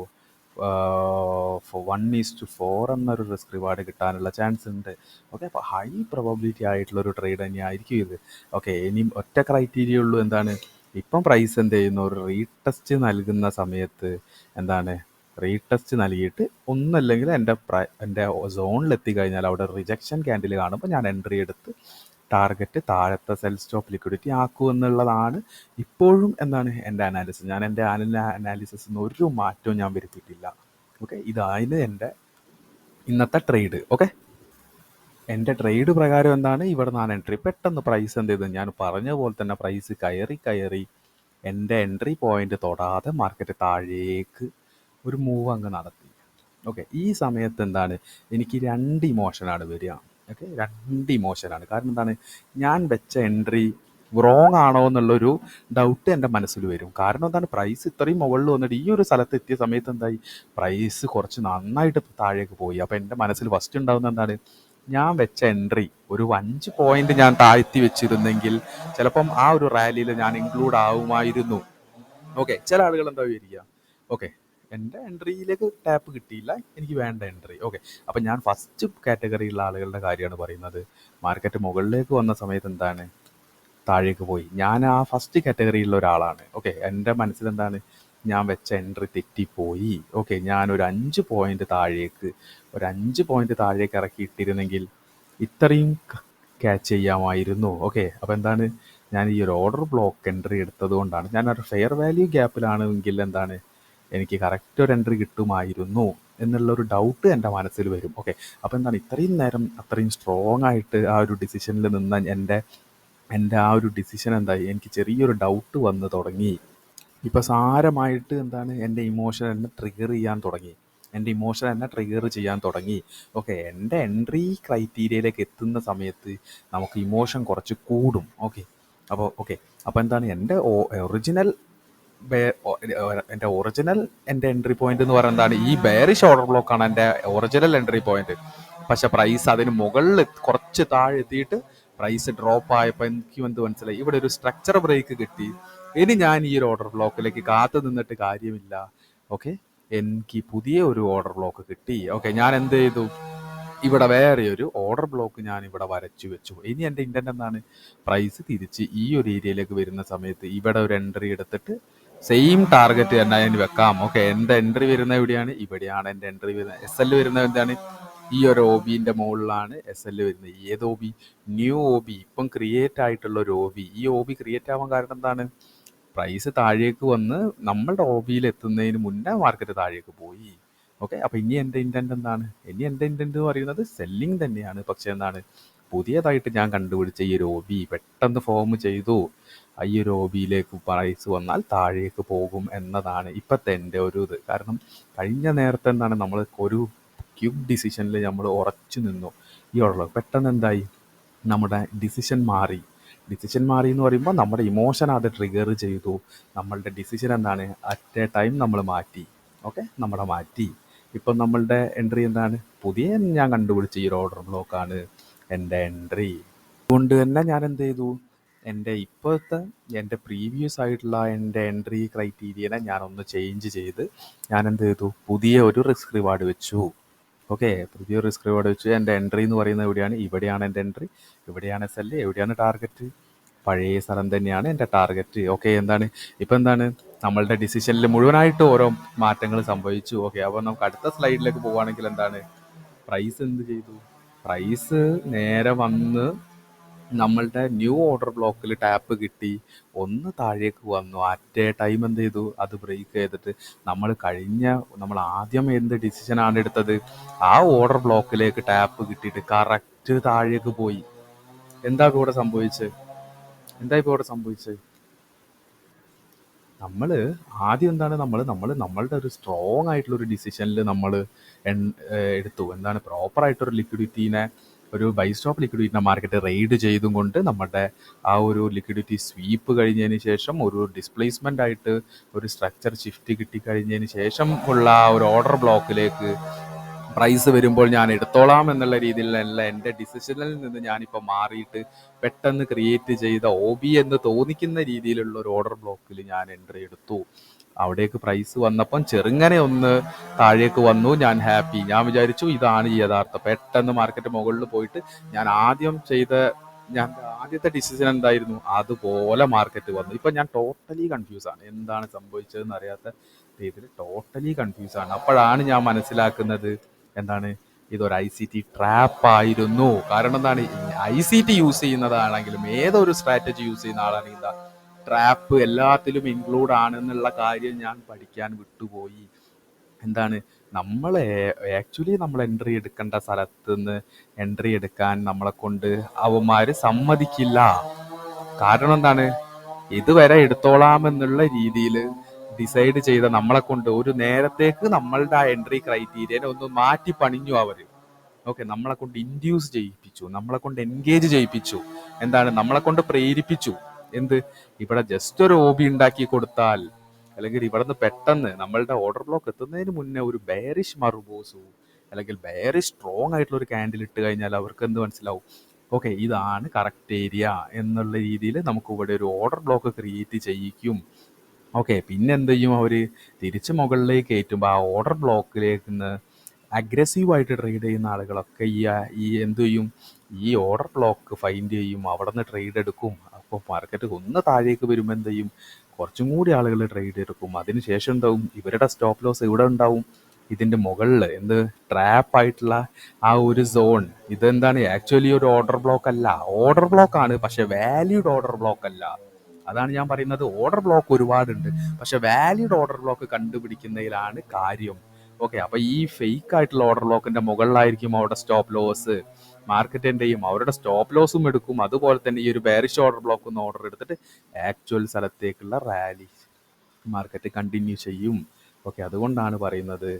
1:4 എന്നൊരു റിസ്ക് റിവാർഡ് കിട്ടാനുള്ള ചാൻസ് ഉണ്ട്. ഓക്കെ അപ്പോൾ ഹൈ പ്രോബബിലിറ്റി ആയിട്ടുള്ളൊരു ട്രേഡ് തന്നെയായിരിക്കും ഇത്. ഓക്കെ ഇനി ഒറ്റ ക്രൈറ്റീരിയ ഉള്ളൂ, എന്താണ്, ഇപ്പം പ്രൈസ് എന്ത് ചെയ്യുന്നു, ഒരു റീടെസ്റ്റ് നൽകുന്ന സമയത്ത് എന്താണ്, റീടെസ്റ്റ് നൽകിയിട്ട് ഒന്നല്ലെങ്കിൽ എൻ്റെ സോണിലെത്തി കഴിഞ്ഞാൽ അവിടെ റിജക്ഷൻ ക്യാൻഡിൽ കാണുമ്പോൾ ഞാൻ എൻട്രി എടുത്ത് ടാർഗറ്റ് താഴത്തെ സെൽ സ്റ്റോപ്പ് ലിക്വിഡിറ്റി ആക്കുക എന്നുള്ളതാണ് ഇപ്പോഴും എന്താണ് എൻ്റെ അനാലിസിസ്. ഞാൻ എൻ്റെ അനാലിസിസിന് ഒരു മാറ്റവും ഞാൻ വരുത്തിയിട്ടില്ല. ഓക്കെ ഇതായിരുന്നു എൻ്റെ ഇന്നത്തെ ട്രേഡ്. ഓക്കെ എൻ്റെ ട്രേഡ് പ്രകാരം എന്താണ്, ഇവിടെ ഞാൻ എൻട്രി പെട്ടെന്ന് പ്രൈസ് എന്ത് ചെയ്തു, ഞാൻ പറഞ്ഞ പോലെ തന്നെ പ്രൈസ് കയറി എൻ്റെ എൻട്രി പോയിന്റ് തൊടാതെ മാർക്കറ്റ് താഴേക്ക് ഒരു മൂവ് അങ്ങ് നടത്തി. ഓക്കെ ഈ സമയത്ത് എന്താണ്, എനിക്ക് രണ്ട് ഇമോഷനാണ് വരിക. ഓക്കെ രണ്ട് ഇമോഷനാണ്. കാരണം എന്താണ്, ഞാൻ വെച്ച എൻട്രി റോങ് ആണോ എന്നുള്ളൊരു ഡൗട്ട് എൻ്റെ മനസ്സിൽ വരും. കാരണം എന്താണ്, പ്രൈസ് ഇത്രയും മുകളിൽ വന്നിട്ട് ഈ ഒരു സ്ഥലത്ത് എത്തിയ സമയത്ത് എന്തായി, പ്രൈസ് കുറച്ച് നന്നായിട്ട് താഴേക്ക് പോയി. അപ്പോൾ എൻ്റെ മനസ്സിൽ ഫസ്റ്റ് ഉണ്ടാകുന്ന എന്താണ്, ഞാൻ വെച്ച എൻട്രി ഒരു 5 പോയിന്റ് ഞാൻ താഴ്ത്തി വെച്ചിരുന്നെങ്കിൽ ചിലപ്പം ആ ഒരു റാലിയിൽ ഞാൻ ഇൻക്ലൂഡ് ആവുമായിരുന്നു. ഓക്കെ ചില ആളുകൾ എന്താ വിചാരിക്കുക, ഓക്കെ എൻ്റെ എൻട്രിയിലേക്ക് ടാപ്പ് കിട്ടിയില്ല, എനിക്ക് വേണ്ട എൻട്രി. ഓക്കെ അപ്പം ഞാൻ ഫസ്റ്റ് കാറ്റഗറിയിലുള്ള ആളുകളുടെ കാര്യമാണ് പറയുന്നത്. മാർക്കറ്റ് മുകളിലേക്ക് വന്ന സമയത്ത് എന്താണ്, താഴേക്ക് പോയി. ഞാൻ ആ ഫസ്റ്റ് കാറ്റഗറിയിലുള്ള ഒരാളാണ്. ഓക്കെ എൻ്റെ മനസ്സിലെന്താണ്, ഞാൻ വെച്ച എൻട്രി തെറ്റിപ്പോയി. ഓക്കെ ഞാനൊരു 5 പോയിന്റ് താഴേക്ക് ഇറക്കിയിട്ടിരുന്നെങ്കിൽ ഇത്രയും ക്യാച്ച് ചെയ്യാമായിരുന്നു. ഓക്കെ അപ്പോൾ എന്താണ്, ഞാൻ ഈ ഒരു ഓർഡർ ബ്ലോക്ക് എൻട്രി എടുത്തത് കൊണ്ടാണ്, ഞാനൊരു ഫെയർ വാല്യൂ ഗ്യാപ്പിലാണെങ്കിൽ എന്താണ്, എനിക്ക് കറക്റ്റ് ഒരു എൻട്രി കിട്ടുമായിരുന്നു എന്നുള്ളൊരു ഡൗട്ട് എൻ്റെ മനസ്സിൽ വരും. ഓക്കെ അപ്പോൾ എന്താണ്, ഇത്രയും നേരം അത്രയും സ്ട്രോങ് ആയിട്ട് ആ ഒരു ഡിസിഷനിൽ നിന്ന എൻ്റെ ആ ഒരു ഡിസിഷൻ എന്തായി, എനിക്ക് ചെറിയൊരു ഡൗട്ട് വന്ന് തുടങ്ങി. ഇപ്പോൾ സാരമായിട്ട് എന്താണ്, എൻ്റെ ഇമോഷൻ എന്നെ ട്രിഗർ ചെയ്യാൻ തുടങ്ങി. ഓക്കെ എൻ്റെ എൻട്രി ക്രൈറ്റീരിയയിലേക്ക് എത്തുന്ന സമയത്ത് നമുക്ക് ഇമോഷൻ കുറച്ച് കൂടും. അപ്പോൾ എന്താണ്, എൻ്റെ ഒറിജിനൽ എൻ്റെ എൻട്രി പോയിന്റ് എന്ന് പറയുന്നത് എന്താണ്, ഈ ബെയറിഷ് ഓർഡർ ബ്ലോക്കാണ് എൻ്റെ ഒറിജിനൽ എൻട്രി പോയിന്റ്. പക്ഷെ പ്രൈസ് അതിന് മുകളിൽ കുറച്ച് താഴെ എത്തിയിട്ട് പ്രൈസ് ഡ്രോപ്പ് ആയപ്പോൾ എനിക്ക് എന്ത് മനസ്സിലായി, ഇവിടെ ഒരു സ്ട്രക്ചർ ബ്രേക്ക് കിട്ടി. ഇനി ഞാൻ ഈ ഒരു ഓർഡർ ബ്ലോക്കിലേക്ക് കാത്തു നിന്നിട്ട് കാര്യമില്ല. ഓക്കെ, എനിക്ക് പുതിയ ഒരു ഓർഡർ ബ്ലോക്ക് കിട്ടി. ഓക്കെ, ഞാൻ എന്ത് ചെയ്തു, ഇവിടെ വേറെ ഒരു ഓർഡർ ബ്ലോക്ക് ഞാൻ ഇവിടെ വരച്ചു വെച്ചു. ഇനി എൻ്റെ ഇൻറ്റൻറ്റ് എന്താണ്, പ്രൈസ് തിരിച്ച് ഈ ഒരു ഏരിയയിലേക്ക് വരുന്ന സമയത്ത് ഇവിടെ ഒരു എൻട്രി എടുത്തിട്ട് സെയിം ടാർഗറ്റ് തന്നെ അതിന് വെക്കാം. ഓക്കെ, എൻ്റെ എൻട്രി വരുന്ന എവിടെയാണ്, ഇവിടെയാണ് എൻ്റെ എൻട്രി വരുന്നത്. എസ് എൽ വരുന്നത് എന്താണ്, ഈ ഒരു ഒ ബിൻ്റെ മുകളിലാണ് എസ് എൽ വരുന്നത്. ഏത് O B, new O B, ഇപ്പം ക്രിയേറ്റ് ആയിട്ടുള്ള ഒരു ഒ ബി. ഈ ഒ ബി ക്രിയേറ്റ് ആവാൻ കാരണം എന്താണ്, പ്രൈസ് താഴേക്ക് വന്ന് നമ്മളുടെ ഒ ബിയിൽ എത്തുന്നതിന് മുന്നേ മാർക്കറ്റ് താഴേക്ക് പോയി. ഓക്കെ, അപ്പോൾ ഇനി എൻ്റെ ഇൻറ്റൻറ്റ് എന്താണ്, ഇനി എൻ്റെ ഇൻറ്റൻറ്റ് എന്ന് പറയുന്നത് സെല്ലിങ് തന്നെയാണ്. പക്ഷേ എന്താണ്, പുതിയതായിട്ട് ഞാൻ കണ്ടുപിടിച്ച ഈ ഒരു ഒ ബി പെട്ടെന്ന് ഫോം ചെയ്തു, ഈ ഒരു ഒ ബിയിലേക്ക് പ്രൈസ് വന്നാൽ താഴേക്ക് പോകും എന്നതാണ് ഇപ്പോഴത്തെ എൻ്റെ ഒരു ഇത്. കാരണം കഴിഞ്ഞ നേരത്തെ എന്താണ്, നമ്മൾ ഒരു ക്യുക്ക് ഡിസിഷനിൽ നമ്മൾ ഉറച്ചു നിന്നു. ഈ ഓർഡർ പെട്ടെന്ന് എന്തായി, നമ്മുടെ ഡിസിഷൻ മാറി. ഡിസിഷൻ മാറി എന്ന് പറയുമ്പോൾ നമ്മുടെ ഇമോഷൻ അത് ട്രിഗർ ചെയ്തു. നമ്മളുടെ ഡിസിഷൻ എന്താണ്, അറ്റ് എ ടൈം നമ്മൾ മാറ്റി. ഓക്കെ, നമ്മുടെ മാറ്റി. ഇപ്പം നമ്മളുടെ എൻട്രി എന്താണ്, പുതിയ ഞാൻ കണ്ടുപിടിച്ച ഈ ഒരു ഓർഡർ ബ്ലോക്കാണ് എൻ്റെ എൻട്രി. അതുകൊണ്ട് തന്നെ ഞാൻ എന്ത് ചെയ്തു, എൻ്റെ ഇപ്പോഴത്തെ എൻ്റെ പ്രീവിയസ് ആയിട്ടുള്ള എൻ്റെ എൻട്രി ക്രൈറ്റീരിയനെ ഞാനൊന്ന് ചേഞ്ച് ചെയ്ത് ഞാൻ എന്ത് ചെയ്തു, പുതിയ ഒരു റിസ്ക് റിവാർഡ് വെച്ചു. ഓക്കെ, പുതിയ റിസ്ക് റിവാർഡ് വെച്ച് എൻ്റെ എൻട്രി എന്ന് പറയുന്നത് എവിടെയാണ്, ഇവിടെയാണ് എൻ്റെ എൻട്രി, ഇവിടെയാണ് എസ് എൽ, എവിടെയാണ് ടാർഗറ്റ്, പഴയ സ്ഥലം തന്നെയാണ് എൻ്റെ ടാർഗറ്റ്. ഓക്കെ, എന്താണ് ഇപ്പം എന്താണ്, നമ്മളുടെ ഡിസിഷനിൽ മുഴുവനായിട്ട് ഓരോ മാറ്റങ്ങൾ സംഭവിച്ചു. ഓക്കെ, അപ്പോൾ നമുക്ക് അടുത്ത സ്ലൈഡിലേക്ക് പോവുകയാണെങ്കിൽ എന്താണ്, പ്രൈസ് എന്ത് ചെയ്തു, പ്രൈസ് നേരെ വന്ന് നമ്മളുടെ ന്യൂ ഓർഡർ ബ്ലോക്കിൽ ടാപ്പ് കിട്ടി, ഒന്ന് താഴേക്ക് വന്നു. അറ്റ് എ ടൈം എന്ത് ചെയ്തു, അത് ബ്രേക്ക് ചെയ്തിട്ട് നമ്മൾ ആദ്യം എന്ത് ഡിസിഷനാണ് എടുത്തത്, ആ ഓർഡർ ബ്ലോക്കിലേക്ക് ടാപ്പ് കിട്ടിയിട്ട് കറക്റ്റ് താഴേക്ക് പോയി. എന്താ ഇപ്പോൾ ഇവിടെ സംഭവിച്ചത്, നമ്മൾ ആദ്യം എന്താണ്, നമ്മളുടെ ഒരു സ്ട്രോങ് ആയിട്ടുള്ള ഒരു ഡിസിഷനിൽ നമ്മൾ എടുത്തു. എന്താണ്, പ്രോപ്പറായിട്ടൊരു ലിക്വിഡിറ്റീനെ, ഒരു ബൈ സ്റ്റോപ്പ് ലിക്വിഡിറ്റിനെ മാർക്കറ്റ് റെയ്ഡ് ചെയ്തും കൊണ്ട് നമ്മുടെ ആ ഒരു ലിക്വിഡിറ്റി സ്വീപ്പ് കഴിഞ്ഞതിന് ശേഷം ഒരു ഡിസ്പ്ലേസ്മെൻ്റ് ആയിട്ട് ഒരു സ്ട്രക്ചർ ഷിഫ്റ്റ് കിട്ടിക്കഴിഞ്ഞതിന് ശേഷം ഉള്ള ആ ഒരു ഓർഡർ ബ്ലോക്കിലേക്ക് പ്രൈസ് വരുമ്പോൾ ഞാൻ എടുത്തോളാം എന്നുള്ള രീതിയിലല്ല എൻ്റെ ഡിസിഷനിൽ നിന്ന് ഞാനിപ്പോൾ മാറിയിട്ട് പെട്ടെന്ന് ക്രിയേറ്റ് ചെയ്ത ഒ ബി എന്ന് തോന്നിക്കുന്ന രീതിയിലുള്ള ഒരു ഓർഡർ ബ്ലോക്കിൽ ഞാൻ എൻട്രി എടുത്തു. അവിടേക്ക് പ്രൈസ് വന്നപ്പം ചെറുങ്ങനെ ഒന്ന് താഴേക്ക് വന്നു, ഞാൻ ഹാപ്പി. ഞാൻ വിചാരിച്ചു ഇതാണ് യഥാർത്ഥം. പെട്ടെന്ന് മാർക്കറ്റ് മുകളിൽ പോയിട്ട് ഞാൻ ആദ്യത്തെ ഡിസിഷൻ എന്തായിരുന്നു, അതുപോലെ മാർക്കറ്റ് വന്നു. ഇപ്പം ഞാൻ ടോട്ടലി കൺഫ്യൂസ് ആണ്, എന്താണ് സംഭവിച്ചതെന്ന് അറിയാത്ത രീതിയിൽ ടോട്ടലി കൺഫ്യൂസ് ആണ്. അപ്പോഴാണ് ഞാൻ മനസ്സിലാക്കുന്നത് എന്താണ്, ഇതൊരു ICT ട്രാപ്പ് ആയിരുന്നു. കാരണം എന്താണ്, ICT യൂസ് ചെയ്യുന്നതാണെങ്കിലും ഏതൊരു സ്ട്രാറ്റജി യൂസ് ചെയ്യുന്ന ആളാണെങ്കിൽ ട്രാപ്പ് എല്ലാത്തിലും ഇൻക്ലൂഡ് ആണെന്നുള്ള കാര്യം ഞാൻ പഠിക്കാൻ വിട്ടുപോയി. എന്താണ്, നമ്മൾ എൻട്രി എടുക്കേണ്ട സ്ഥലത്ത് നിന്ന് എൻട്രി എടുക്കാൻ നമ്മളെ കൊണ്ട് അവന്മാർ സമ്മതിക്കില്ല. കാരണം എന്താണ്, ഇതുവരെ എടുത്തോളാമെന്നുള്ള രീതിയിൽ ഡിസൈഡ് ചെയ്ത നമ്മളെ കൊണ്ട് ഒരു നേരത്തേക്ക് നമ്മളുടെ ആ എൻട്രി ക്രൈറ്റീരിയനെ ഒന്ന് മാറ്റി പണിഞ്ഞു അവർ. ഓക്കെ, നമ്മളെ കൊണ്ട് ഇൻഡ്യൂസ് ചെയ്യിപ്പിച്ചു, നമ്മളെ കൊണ്ട് എൻഗേജ് ചെയ്യിപ്പിച്ചു. എന്താണ്, നമ്മളെ കൊണ്ട് പ്രേരിപ്പിച്ചു. എന്ത്, ഇവിടെ ജസ്റ്റ് ഒരു OB ഉണ്ടാക്കി കൊടുത്താൽ, അല്ലെങ്കിൽ ഇവിടുന്ന് പെട്ടെന്ന് നമ്മളുടെ ഓർഡർ ബ്ലോക്ക് എത്തുന്നതിന് മുന്നേ ഒരു ബെയറിഷ് മറുബോസു അല്ലെങ്കിൽ ബെയറിഷ് സ്ട്രോങ് ആയിട്ടുള്ള ഒരു ക്യാൻഡിൽ ഇട്ട് കഴിഞ്ഞാൽ അവർക്ക് എന്ത് മനസ്സിലാവും, ഓക്കെ ഇതാണ് കറക്റ്റ് ഏരിയ എന്നുള്ള രീതിയിൽ നമുക്ക് ഇവിടെ ഒരു ഓർഡർ ബ്ലോക്ക് ക്രിയേറ്റ് ചെയ്യിക്കും. ഓക്കെ, പിന്നെ എന്ത് ചെയ്യും, അവർ തിരിച്ച് മുകളിലേക്ക് കയറ്റുമ്പോൾ ആ ഓർഡർ ബ്ലോക്കിലേക്ക് നിന്ന് അഗ്രസീവായിട്ട് ട്രേഡ് ചെയ്യുന്ന ആളുകളൊക്കെ ഈ എന്ത് ചെയ്യും, ഈ ഓർഡർ ബ്ലോക്ക് ഫൈൻഡ് ചെയ്യും, അവിടെ നിന്ന് ട്രേഡ് എടുക്കും. അപ്പോൾ മാർക്കറ്റ് ഒന്ന് താഴേക്ക് വരുമ്പോൾ എന്ത് ചെയ്യും, കുറച്ചും കൂടി ആളുകൾ ട്രേഡ് എടുക്കും. അതിനുശേഷം എന്താവും, ഇവരുടെ സ്റ്റോപ്പ് ലോസ് ഇവിടെ ഉണ്ടാവും, ഇതിൻ്റെ മുകളിൽ ട്രാപ്പായിട്ടുള്ള ആ ഒരു സോൺ. ഇതെന്താണ്, ആക്ച്വലി ഒരു ഓർഡർ ബ്ലോക്ക് അല്ല, ഓർഡർ ബ്ലോക്ക് ആണ്, പക്ഷെ വാല്യൂഡ് ഓർഡർ ബ്ലോക്ക് അല്ല. അതാണ് ഞാൻ പറയുന്നത്, ഓർഡർ ബ്ലോക്ക് ഒരുപാടുണ്ട്, പക്ഷെ വാല്യൂഡ് ഓർഡർ ബ്ലോക്ക് കണ്ടുപിടിക്കുന്നതിലാണ് കാര്യം. ഓക്കെ, അപ്പോൾ ഈ ഫേക്ക് ആയിട്ടുള്ള ഓർഡർ ബ്ലോക്കിന്റെ മുകളിലായിരിക്കും അവരുടെ സ്റ്റോപ്പ് ലോസ്. മാർക്കറ്റിൻ്റെയും അവരുടെ സ്റ്റോപ്പ് ലോസും എടുക്കും. അതുപോലെ തന്നെ ഈ ഒരു ബെയറിഷ് ഓർഡർ ബ്ലോക്ക് ഒന്ന് ഓർഡർ എടുത്തിട്ട് ആക്ച്വൽ സ്ഥലത്തേക്കുള്ള റാലി മാർക്കറ്റ് കണ്ടിന്യൂ ചെയ്യും. ഓക്കെ, അതുകൊണ്ടാണ് പറയുന്നത്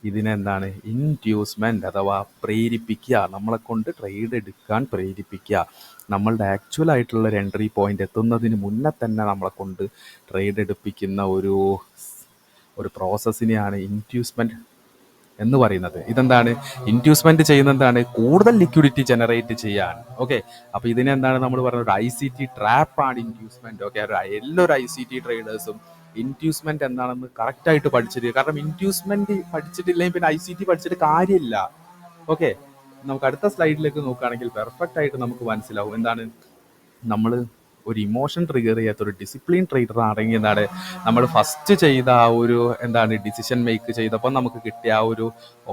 ഇതിനെന്താണ്, ഇൻഡ്യൂസ്മെന്റ് അഥവാ പ്രേരിപ്പിക്കുക, നമ്മളെ കൊണ്ട് ട്രേഡ് എടുക്കാൻ പ്രേരിപ്പിക്കുക. നമ്മളുടെ ആക്ച്വൽ ആയിട്ടുള്ള ഒരു എൻട്രി പോയിന്റ് എത്തുന്നതിന് മുന്നേ തന്നെ നമ്മളെ കൊണ്ട് ട്രേഡ് എടുപ്പിക്കുന്ന ഒരു പ്രോസസ്സിനെയാണ് ഇൻഡ്യൂസ്മെന്റ് എന്ന് പറയുന്നത്. ഇതെന്താണ്? ഇൻഡ്യൂസ്മെന്റ് ചെയ്യുന്ന എന്താണ്? കൂടുതൽ ലിക്വിഡിറ്റി ജനറേറ്റ് ചെയ്യാൻ. ഓക്കെ, അപ്പൊ ഇതിനെന്താണ് നമ്മൾ പറയുന്നത്? ICT ട്രാപ്പാണ് ഇൻഡ്യൂസ്മെന്റ്. ഓക്കെ, എല്ലാവരും ICT ട്രേഡേഴ്സും ഇൻഡ്യൂസ്മെന്റ് എന്താണെന്ന് കറക്റ്റ് ആയിട്ട് പഠിച്ചിട്ട്, കാരണം ഇൻഡ്യൂസ്മെന്റ് പഠിച്ചിട്ടില്ലെങ്കിൽ പിന്നെ ICT പഠിച്ചിട്ട് കാര്യമില്ല. ഓക്കെ, നമുക്ക് അടുത്ത സ്ലൈഡിലേക്ക് നോക്കുകയാണെങ്കിൽ പെർഫെക്റ്റ് ആയിട്ട് നമുക്ക് മനസ്സിലാവും എന്താണ് നമ്മൾ ഒരു ഇമോഷൻ ട്രിഗർ ചെയ്യാത്ത ഒരു ഡിസിപ്ലിൻ ട്രേഡർ ആണെങ്കിൽ എന്താണ് നമ്മൾ ഫസ്റ്റ് ചെയ്ത ആ ഒരു എന്താണ് ഡിസിഷൻ മേക്ക് ചെയ്തപ്പോൾ നമുക്ക് കിട്ടിയ ആ ഒരു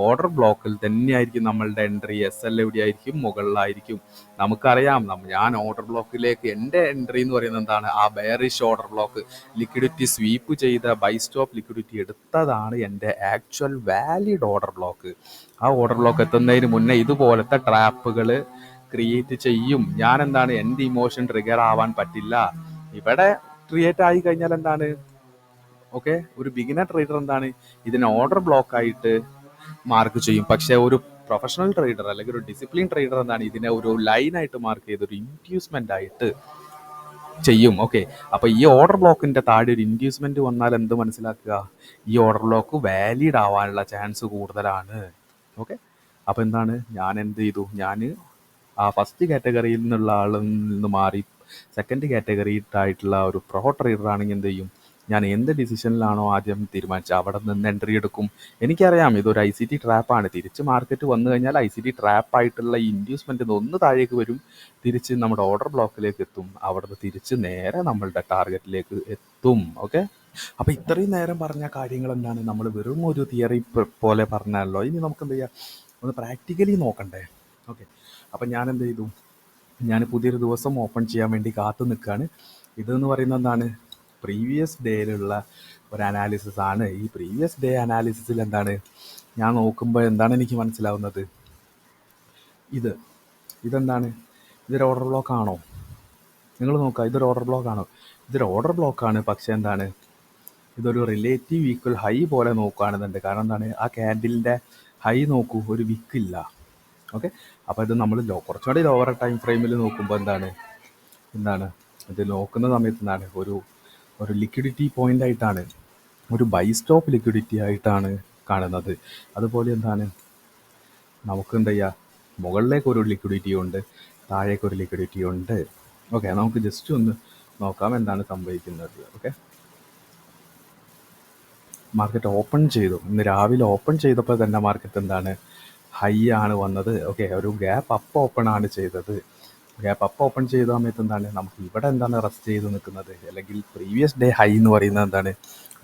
ഓർഡർ ബ്ലോക്കിൽ തന്നെയായിരിക്കും നമ്മളുടെ എൻട്രി. SL എവിടെയായിരിക്കും? മുകളിലായിരിക്കും. നമുക്കറിയാം, ഞാൻ ഓർഡർ ബ്ലോക്കിലേക്ക് എൻ്റെ എൻട്രി എന്ന് പറയുന്നത് എന്താണ്? ആ bearish order block liquidity sweep ചെയ്ത ബൈ സ്റ്റോപ്പ് ലിക്വിഡിറ്റി എടുത്തതാണ് എൻ്റെ ആക്ച്വൽ വാലിഡ് ഓർഡർ ബ്ലോക്ക്. ആ ഓർഡർ ബ്ലോക്ക് എത്തുന്നതിന് മുന്നേ ഇതുപോലത്തെ ട്രാപ്പുകൾ ക്രിയേറ്റ് ചെയ്യും. ഞാൻ എന്താണ്? എൻ്റെ ഇമോഷൻ ട്രിഗർ ആവാൻ പറ്റില്ല. ഇവിടെ ക്രിയേറ്റ് ആയി കഴിഞ്ഞാൽ എന്താണ്? ഓക്കെ, ഒരു ബിഗിനർ ട്രേഡർ എന്താണ്? ഇതിനെ ഓർഡർ ബ്ലോക്ക് ആയിട്ട് മാർക്ക് ചെയ്യും. പക്ഷെ ഒരു പ്രൊഫഷണൽ ട്രേഡർ അല്ലെങ്കിൽ ഒരു ഡിസിപ്ലിൻ ട്രേഡർ എന്താണ്? ഇതിനെ ഒരു ലൈനായിട്ട് മാർക്ക് ചെയ്ത് ഒരു ഇൻഡ്യൂസ്മെന്റ് ആയിട്ട് ചെയ്യും. ഓക്കെ, അപ്പൊ ഈ ഓർഡർ ബ്ലോക്കിന്റെ താഴെ ഒരു ഇൻഡ്യൂസ്മെന്റ് വന്നാൽ എന്ത് മനസ്സിലാക്കുക? ഈ ഓർഡർ ബ്ലോക്ക് വാലിഡ് ആവാനുള്ള ചാൻസ് കൂടുതലാണ്. ഓക്കെ, അപ്പൊ എന്താണ്? ഞാൻ എന്ത് ചെയ്തു? ഞാൻ ആ ഫസ്റ്റ് കാറ്റഗറിയിൽ നിന്നുള്ള ആളിൽ നിന്ന് മാറി സെക്കൻഡ് കാറ്റഗറി ആയിട്ടുള്ള ഒരു പ്രോ ട്രേഡർ ആണെങ്കിൽ എന്ത് ചെയ്യും? ഞാൻ എന്ത് ഡിസിഷനിലാണോ ആദ്യം തീരുമാനിച്ചത് അവിടെ നിന്ന് എൻട്രി എടുക്കും. എനിക്കറിയാം ഇതൊരു ICT ട്രാപ്പാണ്. തിരിച്ച് മാർക്കറ്റ് വന്നു കഴിഞ്ഞാൽ ICT ട്രാപ്പായിട്ടുള്ള ഇൻഡ്യൂസ്മെന്റ് ഒന്ന് താഴേക്ക് വരും, തിരിച്ച് നമ്മുടെ ഓർഡർ ബ്ലോക്കിലേക്ക് എത്തും, അവിടുന്ന് തിരിച്ച് നേരെ നമ്മളുടെ ടാർഗറ്റിലേക്ക് എത്തും. ഓക്കെ, അപ്പൊ ഇത്രയും നേരം പറഞ്ഞ കാര്യങ്ങൾ എന്താണ്? നമ്മൾ വെറും ഒരു തിയറി പോലെ പറഞ്ഞല്ലോ. ഇനി നമുക്ക് എന്ത് ചെയ്യാം? ഒന്ന് പ്രാക്ടിക്കലി നോക്കണ്ടേ? ഓക്കെ, അപ്പം ഞാൻ എന്ത് ചെയ്തു? ഞാൻ പുതിയൊരു ദിവസം ഓപ്പൺ ചെയ്യാൻ വേണ്ടി കാത്തു നിൽക്കുകയാണ്. ഇതെന്ന് പറയുന്നത് എന്താണ്? പ്രീവിയസ് ഡേയിലുള്ള ഒരു അനാലിസിസ് ആണ്. ഈ പ്രീവിയസ് ഡേ അനാലിസിസിൽ എന്താണ് ഞാൻ നോക്കുമ്പോൾ എന്താണ് എനിക്ക് മനസ്സിലാവുന്നത്? ഇതെന്താണ്? ഇതൊരു ഓർഡർ ബ്ലോക്ക് ആണോ? നിങ്ങൾ നോക്കുക, ഇതൊരു ഓർഡർ ബ്ലോക്ക് ആണോ? ഇതൊരു ഓർഡർ ബ്ലോക്കാണ്. പക്ഷെ എന്താണ്? ഇതൊരു റിലേറ്റീവ് ഈക്വൽ ഹൈ പോലെ നോക്കുകയാണെന്നുണ്ട്. കാരണം എന്താണ്? ആ ക്യാൻഡിലിൻ്റെ ഹൈ നോക്കൂ, ഒരു വിക്കില്ല. ഓക്കെ, അപ്പോൾ ഇത് നമ്മൾ കുറച്ചുകൂടി ലോവർ ടൈം ഫ്രെയിമിൽ നോക്കുമ്പോൾ എന്താണ് ഇത് നോക്കുന്ന സമയത്ത് എന്താണ്? ഒരു ലിക്വിഡിറ്റി പോയിന്റ് ആയിട്ടാണ്, ഒരു ബൈ സ്റ്റോപ്പ് ലിക്വിഡിറ്റി ആയിട്ടാണ് കാണുന്നത്. അതുപോലെ എന്താണ് നമുക്ക് എന്ത് ചെയ്യുക? മുകളിലേക്ക് ഒരു ലിക്വിഡിറ്റി ഉണ്ട്, താഴേക്ക് ഒരു ലിക്വിഡിറ്റി ഉണ്ട്. ഓക്കെ, നമുക്ക് ജസ്റ്റ് ഒന്ന് നോക്കാം എന്താണ് സംഭവിക്കുന്നത്. ഓക്കെ, മാർക്കറ്റ് ഓപ്പൺ ചെയ്തു. ഇന്ന് രാവിലെ ഓപ്പൺ ചെയ്തപ്പോൾ തന്നെ മാർക്കറ്റ് എന്താണ്? ഹൈ ആണ് വന്നത്. ഓക്കെ, ഒരു ഗ്യാപ്പ് അപ്പ് ഓപ്പൺ ആണ് ചെയ്തത്. ഗ്യാപ്പ് അപ്പ് ഓപ്പൺ ചെയ്ത സമയത്ത് എന്താണ്? നമുക്ക് ഇവിടെ എന്താണ് റെസ്റ്റ് ചെയ്ത് നിൽക്കുന്നത്? അല്ലെങ്കിൽ പ്രീവിയസ് ഡേ ഹൈ എന്ന് പറയുന്നത് എന്താണ്?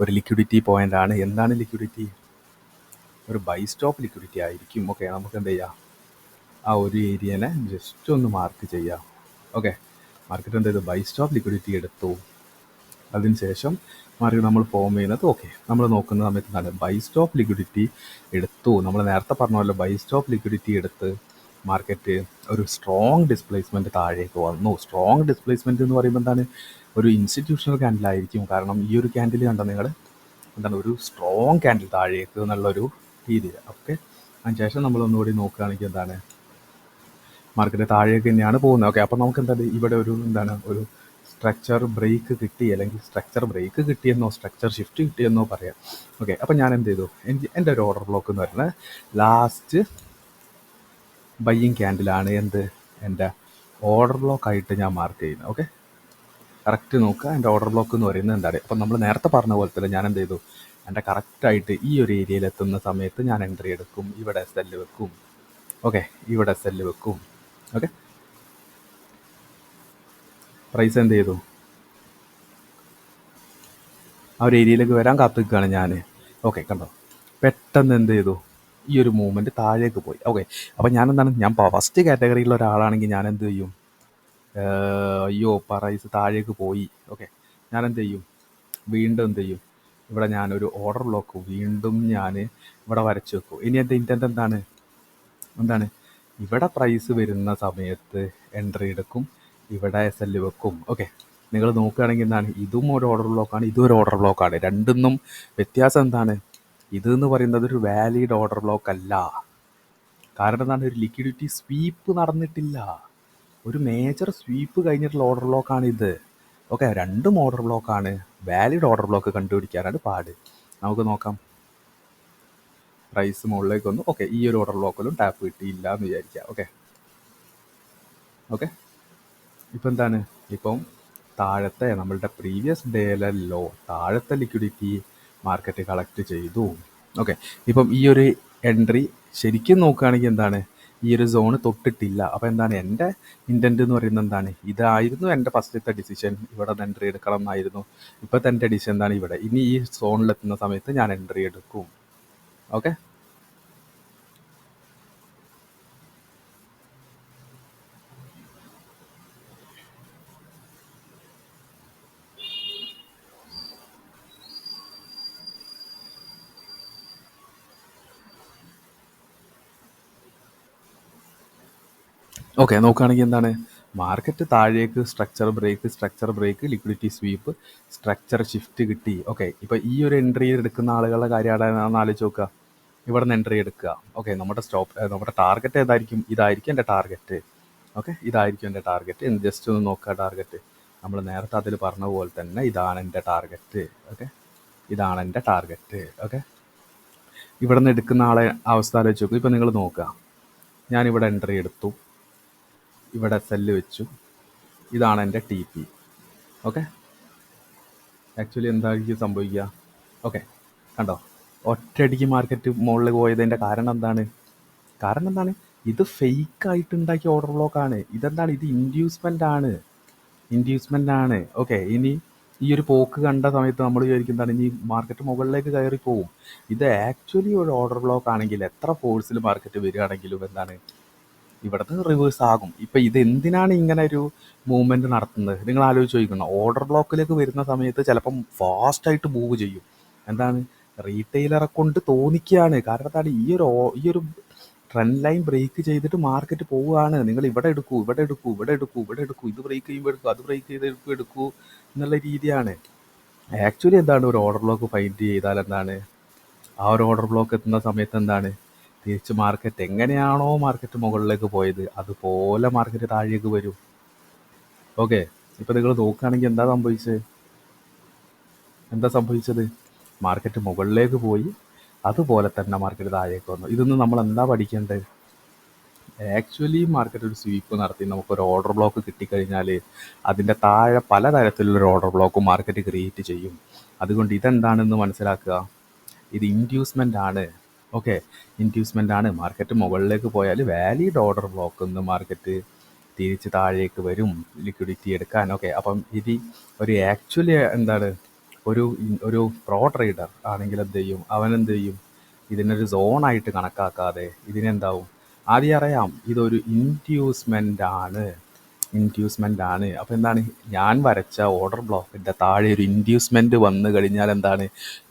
ഒരു ലിക്വിഡിറ്റി പോയിന്റ് ആണ്. എന്താണ് ലിക്വിഡിറ്റി? ഒരു ബൈ സ്റ്റോപ്പ് ലിക്വിഡിറ്റി ആയിരിക്കും. ഓക്കെ, നമുക്ക് എന്ത് ചെയ്യാം? ആ ഒരു ഏരിയനെ ജസ്റ്റ് ഒന്ന് മാർക്ക് ചെയ്യാം. ഓക്കെ, മാർക്കറ്റ് എന്ത് ചെയ്തു? ബൈ സ്റ്റോപ്പ് ലിക്വിഡിറ്റി എടുത്തു. അതിനുശേഷം മാർക്കറ്റ് നമ്മൾ ഫോം ചെയ്യുന്നത്, ഓക്കെ, നമ്മൾ നോക്കുന്ന സമയത്ത് എന്താണ്? ബൈ സ്റ്റോപ്പ് ലിക്വിഡിറ്റി എടുത്തു. നമ്മൾ നേരത്തെ പറഞ്ഞല്ലോ, ബൈ സ്റ്റോപ്പ് ലിക്വിഡിറ്റി എടുത്ത് മാർക്കറ്റ് ഒരു സ്ട്രോങ് ഡിസ്പ്ലേസ്മെൻറ്റ് താഴേക്ക് വന്നു. സ്ട്രോങ് ഡിസ്പ്ലേസ്മെൻറ്റ് എന്ന് പറയുമ്പോൾ എന്താണ്? ഒരു ഇൻസ്റ്റിറ്റ്യൂഷണൽ ക്യാൻഡിലായിരിക്കും. കാരണം ഈ ഒരു ക്യാൻഡിൽ കണ്ടോ നിങ്ങൾ? എന്താണ്? ഒരു സ്ട്രോങ് ക്യാൻഡിൽ താഴേക്ക് എന്നുള്ളൊരു രീതിയിൽ. ഓക്കെ, അതിനുശേഷം നമ്മളൊന്നുകൂടി നോക്കുകയാണെങ്കിൽ എന്താണ്? മാർക്കറ്റ് താഴേക്ക് തന്നെയാണ് പോകുന്നത്. ഓക്കെ, അപ്പോൾ നമുക്ക് എന്താണ്? ഇവിടെ ഒരു സ്ട്രക്ചർ ബ്രേക്ക് കിട്ടി, അല്ലെങ്കിൽ സ്ട്രക്ചർ ബ്രേക്ക് കിട്ടിയെന്നോ സ്ട്രക്ചർ ഷിഫ്റ്റ് കിട്ടിയെന്നോ പറയാം. ഓക്കെ, അപ്പോൾ ഞാൻ എന്ത് ചെയ്തു? എൻ്റെ ഒരു ഓർഡർ ബ്ലോക്ക് എന്ന് പറയുന്നത് ലാസ്റ്റ് ബയ്യിങ് ക്യാൻഡിലാണ് എൻ്റെ ഓർഡർ ബ്ലോക്ക് ആയിട്ട് ഞാൻ മാർക്ക് ചെയ്യുന്നത്. ഓക്കെ, കറക്റ്റ് നോക്കുക. എൻ്റെ ഓർഡർ ബ്ലോക്ക് എന്ന് പറയുന്നത് എന്താണ്? അപ്പം നമ്മൾ നേരത്തെ പറഞ്ഞ പോലെ തന്നെ ഞാൻ എന്ത് ചെയ്തു? എൻ്റെ കറക്റ്റായിട്ട് ഈ ഒരു ഏരിയയിൽ എത്തുന്ന സമയത്ത് ഞാൻ എൻട്രി എടുക്കും. ഇവിടെ സെല്ല് വെക്കും. ഓക്കെ, ഇവിടെ സെല്ല് വെക്കും. ഓക്കെ, പ്രൈസ് എന്ത് ചെയ്തു? ആ ഒരു ഏരിയയിലേക്ക് വരാൻ കാത്തു നിൽക്കുകയാണ് ഞാൻ. ഓക്കെ, കണ്ടോ? പെട്ടെന്ന് എന്ത് ചെയ്തു? ഈ ഒരു മൂവ്മെൻറ്റ് താഴേക്ക് പോയി. ഓക്കെ, അപ്പോൾ ഞാൻ ഫസ്റ്റ് കാറ്റഗറിയിലുള്ള ഒരാളാണെങ്കിൽ ഞാൻ എന്ത് ചെയ്യും? അയ്യോ, പ്രൈസ് താഴേക്ക് പോയി. ഓക്കെ, ഞാൻ എന്ത് ചെയ്യും? വീണ്ടും എന്ത് ചെയ്യും? ഇവിടെ ഞാനൊരു ഓർഡർ ബ്ലോക്ക് വീണ്ടും ഞാൻ ഇവിടെ വരച്ച് വെക്കും. ഇനി എൻ്റെ ഇൻറ്റൻറ്റ് എന്താണ്? ഇവിടെ പ്രൈസ് വരുന്ന സമയത്ത് എൻട്രി എടുക്കും, ഇവിടെ SL വെക്കും. ഓക്കെ, നിങ്ങൾ നോക്കുകയാണെങ്കിൽ എന്താണ്? ഇതും ഒരു ഓർഡർ ബ്ലോക്കാണ്, ഇതും ഒരു ഓർഡർ ബ്ലോക്കാണ്. രണ്ടിനും വ്യത്യാസം എന്താണ്? ഇതെന്ന് പറയുന്നത് ഒരു വാലിഡ് ഓർഡർ ബ്ലോക്ക് അല്ല. കാരണം എന്താണ്? ഒരു ലിക്വിഡിറ്റി സ്വീപ്പ് നടന്നിട്ടില്ല. ഒരു മേജർ സ്വീപ്പ് കഴിഞ്ഞിട്ടുള്ള ഓർഡർ ബ്ലോക്കാണ് ഇത്. ഓക്കെ, രണ്ടും ഓർഡർ ബ്ലോക്കാണ്. വാലിഡ് ഓർഡർ ബ്ലോക്ക് കണ്ടുപിടിക്കാനാണ് പാട്. നമുക്ക് നോക്കാം. പ്രൈസ് മുകളിലേക്ക് വന്നു. ഓക്കെ, ഈ ഒരു ഓർഡർ ബ്ലോക്കിലും ടാപ്പ് കിട്ടിയില്ല എന്ന് വിചാരിക്കുക. ഓക്കെ ഓക്കെ ഇപ്പം എന്താണ്, ഇപ്പം താഴത്തെ നമ്മളുടെ പ്രീവിയസ് ഡേയിലെ ലോ, താഴത്തെ ലിക്വിഡിറ്റി മാർക്കറ്റ് കളക്ട് ചെയ്തു. ഓക്കെ, ഇപ്പം ഈ ഒരു എൻട്രി ശരിക്കും നോക്കുകയാണെങ്കിൽ എന്താണ്, ഈ ഒരു സോണ് തൊട്ടിട്ടില്ല. അപ്പോൾ എന്താണ് എൻ്റെ ഇൻറ്റൻറ്റ് എന്ന് പറയുന്നത്, എന്താണ്, ഇതായിരുന്നു എൻ്റെ ഫസ്റ്റത്തെ ഡിസിഷൻ, ഇവിടെ നിന്ന് എൻട്രി എടുക്കണം എന്നായിരുന്നു. ഇപ്പോഴത്തെ എൻ്റെ ഡിസിഷൻ എന്താണ്, ഇവിടെ ഇനി ഈ സോണിലെത്തുന്ന സമയത്ത് ഞാൻ എൻട്രി എടുക്കും. ഓക്കെ ഓക്കെ നോക്കുകയാണെങ്കിൽ എന്താണ്, മാർക്കറ്റ് താഴേക്ക് structure break, liquidity sweep, structure shift കിട്ടി. ഓക്കെ, ഇപ്പോൾ ഈ ഒരു എൻട്രി എടുക്കുന്ന ആളുകളുടെ കാര്യമാണെന്ന് ആലോചിച്ച് നോക്കുക. ഇവിടെ നിന്ന് എൻട്രി എടുക്കുക. ഓക്കെ, നമ്മുടെ ടാർഗറ്റ് ഏതായിരിക്കും, ഇതായിരിക്കും എൻ്റെ ടാർഗറ്റ്. ഓക്കെ, ഇതായിരിക്കും എൻ്റെ ടാർഗറ്റ്. ജസ്റ്റ് ഒന്ന് നോക്കുക ടാർഗറ്റ്. നമ്മൾ നേരത്തെ അതിൽ പറഞ്ഞ പോലെ തന്നെ ഇതാണ് എൻ്റെ ടാർഗറ്റ്. ഓക്കെ, ഇതാണ് എൻ്റെ ടാർഗറ്റ്. ഓക്കെ, ഇവിടെ നിന്ന് എടുക്കുന്ന ആളെ അവസ്ഥ ആലോചിച്ച് നോക്കുക. ഇപ്പോൾ നിങ്ങൾ നോക്കുക, ഞാനിവിടെ എൻട്രി എടുത്തു, ഇവിടെ സെല്ല് വെച്ചു, ഇതാണ് എൻ്റെ ടി പി. ഓക്കെ, ആക്ച്വലി എന്തായിരിക്കും സംഭവിക്കുക? ഓക്കെ, കണ്ടോ, ഒറ്റയടിക്ക് മാർക്കറ്റ് മുകളിൽ പോയതിൻ്റെ കാരണം എന്താണ്? ഇത് ഫേക്കായിട്ടുണ്ടാക്കിയ ഓർഡർ ബ്ലോക്കാണ്. ഇതെന്താണ്, ഇത് ഇൻഡ്യൂസ്മെൻ്റ് ആണ്. ഓക്കെ, ഇനി ഈ ഒരു പോക്ക് കണ്ട സമയത്ത് നമ്മൾ വിചാരിക്കുന്നതാണ് ഇനി മാർക്കറ്റ് മുകളിലേക്ക് കയറി പോവും. ഇത് ആക്ച്വലി ഒരു ഓർഡർ ബ്ലോക്ക് ആണെങ്കിൽ എത്ര ഫോഴ്സിൽ മാർക്കറ്റ് വരികയാണെങ്കിലും എന്താണ്, ഇവിടുന്ന് റിവേഴ്സ് ആകും. ഇപ്പം ഇത് എന്തിനാണ് ഇങ്ങനെ ഒരു മൂവ്മെൻറ്റ് നടത്തുന്നത് നിങ്ങൾ ആലോചിച്ച് ചോദിക്കണം. ഓർഡർ ബ്ലോക്കിലേക്ക് വരുന്ന സമയത്ത് ചിലപ്പം ഫാസ്റ്റായിട്ട് മൂവ് ചെയ്യും. എന്താണ്, റീറ്റെയിലറെ കൊണ്ട് തോന്നിക്കുകയാണ്. കാരണം എന്താണ്, ഈ ഒരു ട്രെൻഡ് ലൈൻ ബ്രേക്ക് ചെയ്തിട്ട് മാർക്കറ്റ് പോവുകയാണ്. നിങ്ങൾ ഇവിടെ എടുക്കൂ, ഇത് ബ്രേക്ക് ചെയ്യുമ്പോൾ എടുക്കൂ, അത് ബ്രേക്ക് ചെയ്ത് എടുക്കൂ എന്നുള്ള രീതിയാണ്. ആക്ച്വലി എന്താണ്, ഒരു ഓർഡർ ബ്ലോക്ക് ഫൈൻഡ് ചെയ്താൽ എന്താണ്, ആ ഒരു ഓർഡർ ബ്ലോക്ക് എത്തുന്ന സമയത്ത് എന്താണ്, തിരിച്ച് മാർക്കറ്റ് എങ്ങനെയാണോ മാർക്കറ്റ് മുകളിലേക്ക് പോയത് അതുപോലെ മാർക്കറ്റ് താഴേക്ക് വരും. ഓക്കെ, ഇപ്പം നിങ്ങൾ നോക്കുകയാണെങ്കിൽ എന്താ സംഭവിച്ചത്, മാർക്കറ്റ് മുകളിലേക്ക് പോയി, അതുപോലെ തന്നെ മാർക്കറ്റ് താഴേക്ക് വന്നു. ഇതൊന്നും നമ്മൾ എന്താ പഠിക്കേണ്ടത്? ആക്ച്വലി മാർക്കറ്റ് ഒരു സ്വീപ്പ് നടത്തി നമുക്കൊരു ഓർഡർ ബ്ലോക്ക് കിട്ടിക്കഴിഞ്ഞാൽ അതിൻ്റെ താഴെ പലതരത്തിലുള്ളൊരു ഓർഡർ ബ്ലോക്ക് മാർക്കറ്റ് ക്രിയേറ്റ് ചെയ്യും. അതുകൊണ്ട് ഇതെന്താണെന്ന് മനസ്സിലാക്കുക, ഇത് ഇൻഡ്യൂസ്മെൻ്റ് ആണ്. ഓക്കെ, ഇൻഡ്യൂസ്മെൻ്റ് ആണ്. മാർക്കറ്റ് മുകളിലേക്ക് പോയാൽ വാലിഡ് ഓർഡർ ബ്ലോക്ക് നിന്ന് മാർക്കറ്റ് തിരിച്ച് താഴേക്ക് വരും ലിക്വിഡിറ്റി എടുക്കാൻ. ഓക്കെ, അപ്പം ഇത് ഒരു ആക്ച്വലി എന്താണ്, ഒരു പ്രോ ട്രേഡർ ആണെങ്കിൽ അവനെന്ത് ചെയ്യും, ഇതിനൊരു സോണായിട്ട് കണക്കാക്കാതെ ഇതിനെന്താവും, ആദ്യം അറിയാം ഇതൊരു ഇൻഡ്യൂസ്മെൻ്റ് ആണ്. അപ്പോൾ എന്താണ്, ഞാൻ വരച്ച ഓർഡർ ബ്ലോക്കിൻ്റെ താഴെ ഒരു ഇൻഡ്യൂസ്മെൻറ്റ് വന്നു കഴിഞ്ഞാൽ എന്താണ്,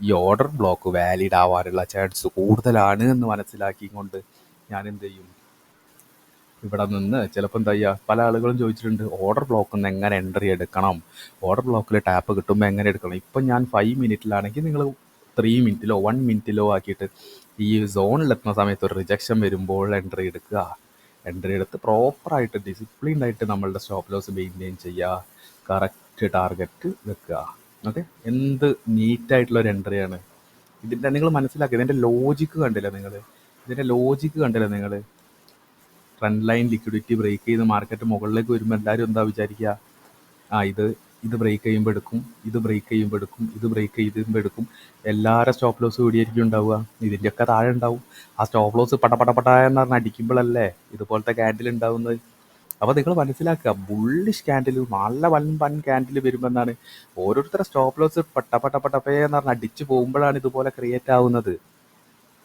ഈ ഓർഡർ ബ്ലോക്ക് വാലിഡ് ആവാനുള്ള ചാൻസ് കൂടുതലാണ് എന്ന് മനസ്സിലാക്കിക്കൊണ്ട് ഞാൻ എന്ത് ചെയ്യും, ഇവിടെ നിന്ന് ചിലപ്പോൾ എന്താ ചെയ്യുക, പല ആളുകളും ചോദിച്ചിട്ടുണ്ട് ഓർഡർ ബ്ലോക്കിൽ നിന്ന് എങ്ങനെ എൻട്രി എടുക്കണം, ഓർഡർ ബ്ലോക്കിൽ ടാപ്പ് കിട്ടുമ്പോൾ എങ്ങനെ എടുക്കണം. ഇപ്പം ഞാൻ 5 മിനിറ്റിലാണെങ്കിൽ നിങ്ങൾ 3 മിനിറ്റിലോ 1 മിനിറ്റിലോ ആക്കിയിട്ട് ഈ സോണിലെത്തുന്ന സമയത്ത് ഒരു റിജക്ഷൻ വരുമ്പോൾ എൻട്രി എടുത്ത് പ്രോപ്പറായിട്ട് ഡിസിപ്ലിൻഡായിട്ട് നമ്മളുടെ സ്റ്റോപ്പ് ലോസ് മെയിൻറ്റെയിൻ ചെയ്യുക, കറക്റ്റ് ടാർഗറ്റ് വെക്കുക. ഓക്കെ, എന്ത് നീറ്റായിട്ടുള്ളൊരു എൻട്രിയാണ്. ഇതിൻ്റെ നിങ്ങൾ മനസ്സിലാക്കുക, ഇതിൻ്റെ ലോജിക്ക് കണ്ടില്ല നിങ്ങൾ, ട്രെൻഡ് ലൈൻ ലിക്വിഡിറ്റി ബ്രേക്ക് ചെയ്ത് മാർക്കറ്റ് മുകളിലേക്ക് വരുമ്പോൾ എല്ലാവരും എന്താ വിചാരിക്കുക, ഇത് ബ്രേക്ക് ചെയ്യുമ്പോൾ എടുക്കും, ഇത് ബ്രേക്ക് ചെയ്യുമ്പോൾ എടുക്കും. എല്ലാവരും സ്റ്റോപ്പ് ലോസ് കൂടിയായിരിക്കും ഉണ്ടാവുക, ഇതിൻ്റെയൊക്കെ താഴെ ഉണ്ടാവും. ആ സ്റ്റോപ്പ് ലോസ് എന്ന് പറഞ്ഞാൽ അടിക്കുമ്പോഴല്ലേ ഇതുപോലത്തെ ക്യാൻഡിൽ ഉണ്ടാവുന്നത്. അപ്പോൾ നിങ്ങൾ മനസ്സിലാക്കുക, ബുള്ളിഷ് ക്യാൻഡിൽ, നല്ല വൻ ക്യാൻഡിൽ വരുമ്പോൾ എന്താണ്, ഓരോരുത്തരുടെ സ്റ്റോപ്പ് ലോസ് എന്ന് പറഞ്ഞാൽ അടിച്ച് പോകുമ്പോഴാണ് ഇതുപോലെ ക്രിയേറ്റ് ആവുന്നത്.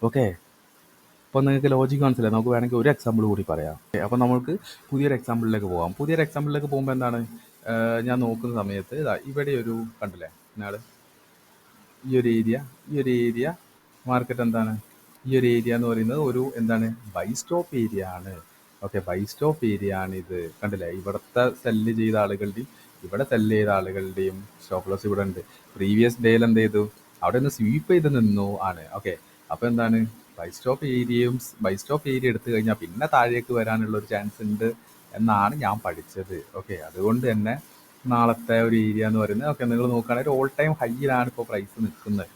ഓക്കെ, അപ്പോൾ നിങ്ങൾക്ക് ലോജിക്ക് മനസ്സിലായി. നമുക്ക് വേണമെങ്കിൽ ഒരു എക്സാമ്പിൾ കൂടി പറയാം. അപ്പോൾ നമുക്ക് പുതിയൊരു എക്സാമ്പിളിലേക്ക് പോകുമ്പോൾ എന്താണ്, ഞാൻ നോക്കുന്ന സമയത്ത് ഇവിടെ ഒരു കണ്ടില്ലേ, നിങ്ങൾ ഈ ഒരു ഏരിയ മാർക്കറ്റ് എന്താണ്, ഈ ഒരു ഏരിയ എന്ന് പറയുന്നത് ഒരു എന്താണ്, ബൈ സ്റ്റോപ്പ് ഏരിയ ആണ്. ഓക്കെ, ബൈ സ്റ്റോപ്പ് ഏരിയ ആണ് ഇത്. കണ്ടില്ലേ, ഇവിടുത്തെ സെല്ല് ചെയ്ത ആളുകളുടെയും ഇവിടെ സെല്ല് ചെയ്ത ആളുകളുടെയും സ്റ്റോപ്പ് ലോസ് ഇവിടെ ഉണ്ട്. പ്രീവിയസ് ഡേയിൽ എന്ത് ചെയ്തു, അവിടെ നിന്ന് സ്വീപ്പ് ചെയ്ത് നിന്നു ആണ്. ഓക്കെ, അപ്പോൾ എന്താണ്, ബൈ സ്റ്റോപ്പ് ഏരിയ എടുത്തു കഴിഞ്ഞാൽ പിന്നെ താഴേക്ക് വരാനുള്ള ഒരു ചാൻസ് ഉണ്ട് എന്നാണ് ഞാൻ പഠിച്ചത്. ഓക്കെ, അതുകൊണ്ട് തന്നെ നാളത്തെ ഒരു ഏരിയ എന്ന് പറയുന്നത്, ഓക്കെ നിങ്ങൾ നോക്കുകയാണെങ്കിൽ ഓൾ ടൈം ഹൈയിലാണ് ഇപ്പോൾ പ്രൈസ് നിൽക്കുന്നത്.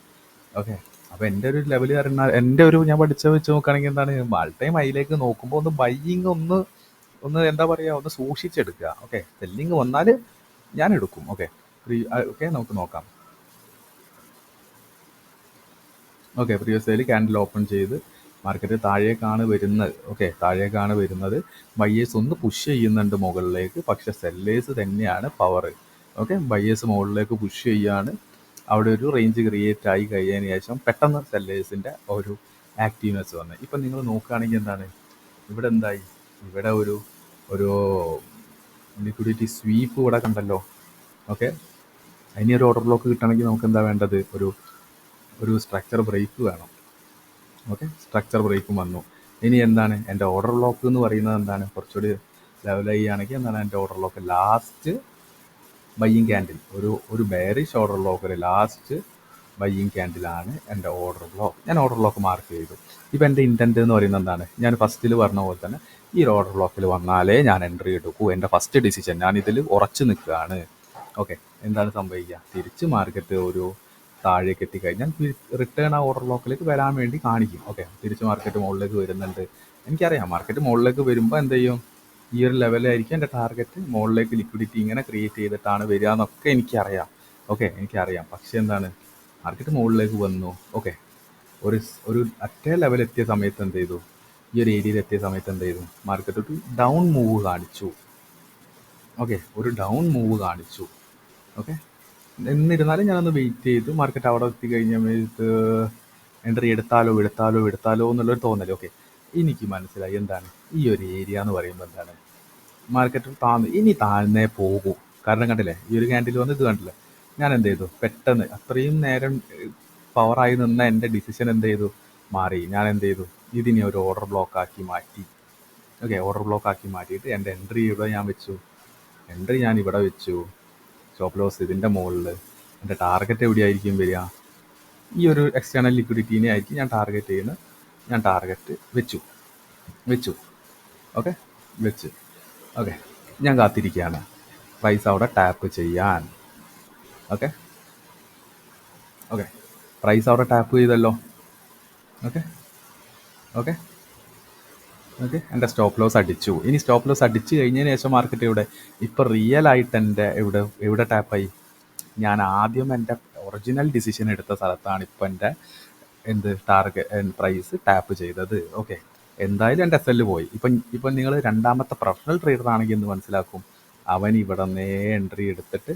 ഓക്കെ, അപ്പോൾ എൻ്റെ ഒരു ലെവൽ പറഞ്ഞാൽ എൻ്റെ ഒരു ഞാൻ പഠിച്ച വെച്ച് നോക്കുകയാണെങ്കിൽ എന്താണ് ആൾ ടൈം അതിലേക്ക് നോക്കുമ്പോൾ ഒന്ന് ബൈയിങ് ഒന്ന് ഒന്ന് എന്താ പറയുക ഒന്ന് സൂക്ഷിച്ചെടുക്കുക. ഓക്കെ, സെല്ലിങ് വന്നാൽ ഞാൻ എടുക്കും. ഓക്കെ, ഓക്കെ നമുക്ക് നോക്കാം. ഓക്കെ, പ്രീവിയസ് ഡേയിൽ ക്യാൻഡിൽ ഓപ്പൺ ചെയ്ത് മാർക്കറ്റ് താഴേക്കാണ് വരുന്നത്. ഓക്കെ, താഴേക്കാണ് വരുന്നത്. ബയ്യേഴ്സ് ഒന്ന് പുഷ് ചെയ്യുന്നുണ്ട് മുകളിലേക്ക്, പക്ഷെ സെല്ലേഴ്സ് തന്നെയാണ് പവർ. ഓക്കെ, ബയ്യേഴ്സ് മുകളിലേക്ക് പുഷ് ചെയ്യാണ്. അവിടെ ഒരു റേഞ്ച് ക്രിയേറ്റ് ആയി കഴിഞ്ഞതിന് ശേഷം പെട്ടെന്ന് സെല്ലേഴ്സിൻ്റെ ഒരു ആക്റ്റീവ്നെസ് വന്നത്. ഇപ്പം നിങ്ങൾ നോക്കുകയാണെങ്കിൽ എന്താണ് ഇവിടെ എന്തായി, ഇവിടെ ഒരു ഒരു ലിക്വിഡിറ്റി സ്വീപ്പ് ഇവിടെ കണ്ടല്ലോ. ഓക്കെ, അതിന് ഒരു ഓർഡർ ബ്ലോക്ക് കിട്ടണമെങ്കിൽ നമുക്ക് എന്താ വേണ്ടത്, ഒരു സ്ട്രക്ചർ ബ്രേക്ക് വേണം. ഓക്കെ, സ്ട്രക്ചർ ബ്രേക്കും വന്നു. ഇനി എന്താണ് എൻ്റെ ഓർഡർ ബ്ലോക്ക് എന്ന് പറയുന്നത്, എന്താണ് കുറച്ചുകൂടി ലെവൽ ചെയ്യുകയാണെങ്കിൽ എന്താണ് എൻ്റെ order block last buying candle, ഒരു ബെയറിഷ് ഓർഡർ ബ്ലോക്ക്, ഒരു ലാസ്റ്റ് ബയ്യിങ് ക്യാൻഡിലാണ് എൻ്റെ ഓർഡർ ബ്ലോക്ക്. ഞാൻ ഓർഡർ ബ്ലോക്ക് മാർക്ക് ചെയ്തു. ഇപ്പം എൻ്റെ ഇൻറ്റൻറ്റ് എന്ന് പറയുന്നത് എന്താണ്, ഞാൻ ഫസ്റ്റിൽ പറഞ്ഞ പോലെ തന്നെ ഈ ഓർഡർ ബ്ലോക്കിൽ വന്നാലേ ഞാൻ എൻട്രി എടുക്കൂ. എൻ്റെ ഫസ്റ്റ് ഡിസിഷൻ ഞാൻ ഇതിൽ ഉറച്ചു നിൽക്കുകയാണ്. ഓക്കെ, എന്താണ് സംഭവിക്കുക, തിരിച്ച് മാർക്കറ്റ് ഒരു താഴേക്ക് എത്തിക്കഴിഞ്ഞാൽ റിട്ടേൺ ആ ഓർഡർ ബ്ലോക്കിലേക്ക് വരാൻ വേണ്ടി കാണിക്കും. ഓക്കെ, തിരിച്ച് മാർക്കറ്റ് മുകളിലേക്ക് വരുന്നുണ്ട്. എനിക്കറിയാം മാർക്കറ്റ് മുകളിലേക്ക് വരുമ്പോൾ എന്ത് ചെയ്യും, ഈ ഒരു ലെവലായിരിക്കും എൻ്റെ ടാർഗറ്റ്. മുകളിലേക്ക് ലിക്വിഡിറ്റി ഇങ്ങനെ ക്രിയേറ്റ് ചെയ്തിട്ടാണ് വരിക എന്നൊക്കെ എനിക്കറിയാം. ഓക്കെ, എനിക്കറിയാം. പക്ഷേ എന്താണ് മാർക്കറ്റ് മുകളിലേക്ക് വന്നു. ഓക്കെ, ഒരു അറ്റേ ലെവൽ എത്തിയ സമയത്ത് എന്ത് ചെയ്തു, ഈ ഒരു ഏരിയയിൽ എത്തിയ സമയത്ത് എന്ത് ചെയ്തു, മാർക്കറ്റ് ഒരു ഡൗൺ മൂവ് കാണിച്ചു. ഓക്കെ, ഒരു ഡൗൺ മൂവ് കാണിച്ചു. ഓക്കെ, എന്നിരുന്നാലും ഞാനൊന്ന് വെയിറ്റ് ചെയ്തു. മാർക്കറ്റ് അവിടെ എത്തി കഴിഞ്ഞ സമയത്ത് എൻട്രി എടുത്താലോ എന്നുള്ളൊരു തോന്നൽ. ഓക്കെ, എനിക്ക് മനസ്സിലായി എന്താണ് ഈ ഒരു ഏരിയ എന്ന് പറയുമ്പോൾ എന്താണ് മാർക്കറ്റ് ഇനി താഴ്ന്നേ പോകൂ. കാരണം കണ്ടില്ലേ, ഈ ഒരു ക്യാൻഡിൽ വന്ന് ഇത് കണ്ടില്ലേ, ഞാൻ എന്ത് ചെയ്തു, പെട്ടെന്ന് അത്രയും നേരം പവറായി നിന്ന എൻ്റെ ഡിസിഷൻ എന്ത് ചെയ്തു, മാറി. ഞാൻ എന്ത് ചെയ്തു, ഇതിനെ ഒരു ഓർഡർ ബ്ലോക്ക് ആക്കി മാറ്റി. ഓക്കെ, ഓർഡർ ബ്ലോക്ക് ആക്കി മാറ്റിയിട്ട് എൻ്റെ എൻട്രി ഇവിടെ ഞാൻ വെച്ചു. എൻട്രി ഞാൻ ഇവിടെ വെച്ചു. സ്റ്റോപ്പ് ലോസ് ഇതിൻ്റെ മുകളിൽ. എൻ്റെ ടാർഗറ്റ് എവിടെയായിരിക്കും വരിക, ഈ ഒരു എക്സ്റ്റേണൽ ലിക്വിഡിറ്റീനെ ആയിരിക്കും ഞാൻ ടാർഗറ്റ് ചെയ്യുന്നത്. ഞാൻ ടാർഗറ്റ് വെച്ചു. ഓക്കെ, വെച്ച്. ഓക്കെ, ഞാൻ കാത്തിരിക്കുകയാണ് പ്രൈസ് അവിടെ ടാപ്പ് ചെയ്യാൻ. ഓക്കെ, പ്രൈസ് അവിടെ ടാപ്പ് ചെയ്തല്ലോ. ഓക്കെ, എൻ്റെ സ്റ്റോപ്പ് ലോസ് അടിച്ചു. ഇനി സ്റ്റോപ്പ് ലോസ് അടിച്ച് കഴിഞ്ഞതിന് ശേഷം മാർക്കറ്റ് ഇപ്പോൾ റിയൽ ആയിട്ട് എൻ്റെ എവിടെ ടാപ്പായി, ഞാൻ ആദ്യം എൻ്റെ ഒറിജിനൽ ഡിസിഷൻ എടുത്ത സ്ഥലത്താണ് ഇപ്പോൾ എൻ്റെ ടാർഗറ്റ് പ്രൈസ് ടാപ്പ് ചെയ്തത്. ഓക്കെ, എന്തായാലും എൻ്റെ SL പോയി. ഇപ്പം നിങ്ങൾ രണ്ടാമത്തെ പ്രൊഫഷണൽ ട്രേഡർ ആണെങ്കിൽ എന്ന് മനസ്സിലാക്കും, അവൻ ഇവിടെ നിന്നേ എൻട്രി എടുത്തിട്ട്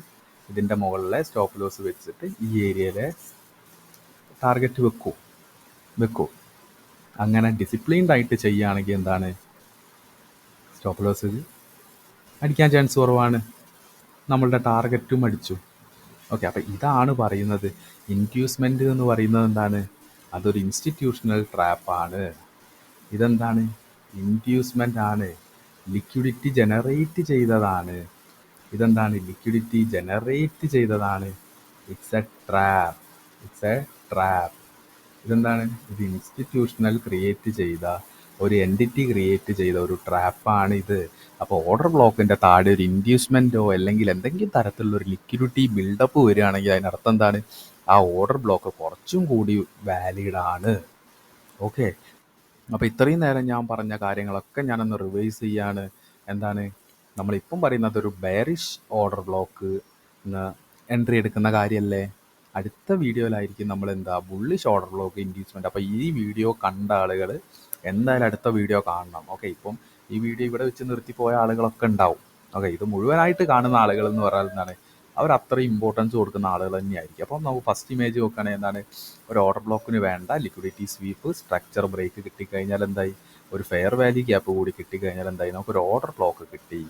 ഇതിൻ്റെ മുകളിലെ സ്റ്റോപ്പ് ലോസ് വെച്ചിട്ട് ഈ ഏരിയയിലെ ടാർഗറ്റ് വെക്കൂ. അങ്ങനെ ഡിസിപ്ലിൻഡ് ആയിട്ട് ചെയ്യുകയാണെങ്കിൽ എന്താണ്, സ്റ്റോപ്പ് ലോസ് അടിക്കാൻ ചാൻസ് കുറവാണ്. നമ്മളുടെ ടാർഗറ്റും അടിച്ചു. ഓക്കെ, അപ്പോൾ ഇതാണ് പറയുന്നത് ഇൻഡ്യൂസ്മെൻ്റ് എന്ന് പറയുന്നത് എന്താണ്, അതൊരു ഇൻസ്റ്റിറ്റ്യൂഷണൽ ട്രാപ്പാണ്. ഇതെന്താണ്, ഇൻഡ്യൂസ്മെൻ്റ് ആണ്, ലിക്വിഡിറ്റി ജനറേറ്റ് ചെയ്തതാണ്. It's A trap. ഇതെന്താണ്, ഇത് ഇൻസ്റ്റിറ്റ്യൂഷണൽ ക്രിയേറ്റ് ചെയ്ത ഒരു എൻറ്റിറ്റി ക്രിയേറ്റ് ചെയ്ത ഒരു ട്രാപ്പാണ് ഇത്. അപ്പോൾ ഓർഡർ ബ്ലോക്കിൻ്റെ താഴെ ഒരു ഇൻഡ്യൂസ്മെൻറ്റോ അല്ലെങ്കിൽ എന്തെങ്കിലും തരത്തിലുള്ള ഒരു ലിക്വിഡിറ്റി ബിൽഡപ്പ് വരികയാണെങ്കിൽ അതിനർത്ഥം എന്താണ്, ആ ഓർഡർ ബ്ലോക്ക് കുറച്ചും കൂടി വാലിഡാണ്. ഓക്കെ, അപ്പോൾ ഇത്രയും നേരം ഞാൻ പറഞ്ഞ കാര്യങ്ങളൊക്കെ ഞാനൊന്ന് റിവൈസ് ചെയ്യാണ്. എന്താണ് നമ്മളിപ്പം പറയുന്നത്, ഒരു ബെയറിഷ് ഓർഡർ ബ്ലോക്ക് എൻട്രി എടുക്കുന്ന കാര്യമല്ലേ. അടുത്ത വീഡിയോയിലായിരിക്കും നമ്മൾ ബുള്ളിഷ് ഓർഡർ ബ്ലോക്ക് ഇൻഡ്യൂസ്മെൻറ്റ്. അപ്പോൾ ഈ വീഡിയോ കണ്ട ആളുകൾ എന്തായാലും അടുത്ത വീഡിയോ കാണണം. ഓക്കെ, ഇപ്പം ഈ വീഡിയോ ഇവിടെ വെച്ച് നിർത്തിപ്പോയ ആളുകളൊക്കെ ഉണ്ടാവും. ഓക്കെ, ഇത് മുഴുവനായിട്ട് കാണുന്ന ആളുകൾ എന്ന് പറഞ്ഞാൽ എന്താണ്, അവർ അത്രയും ഇമ്പോർട്ടൻസ് കൊടുക്കുന്ന ആളുകൾ തന്നെയായിരിക്കും. അപ്പം നമുക്ക് ഫസ്റ്റ് ഇമേജ് നോക്കുകയാണെങ്കിൽ എന്താണ്, ഒരു ഓർഡർ ബ്ലോക്കിന് വേണ്ട ലിക്വിഡിറ്റി സ്വീപ്പ്, സ്ട്രക്ചർ ബ്രേക്ക് കിട്ടിക്കഴിഞ്ഞാൽ എന്തായി, ഒരു ഫെയർ വാല്യൂ ഗ്യാപ്പ് കൂടി കിട്ടിക്കഴിഞ്ഞാൽ എന്തായി, നമുക്കൊരു ഓർഡർ ബ്ലോക്ക് കിട്ടി.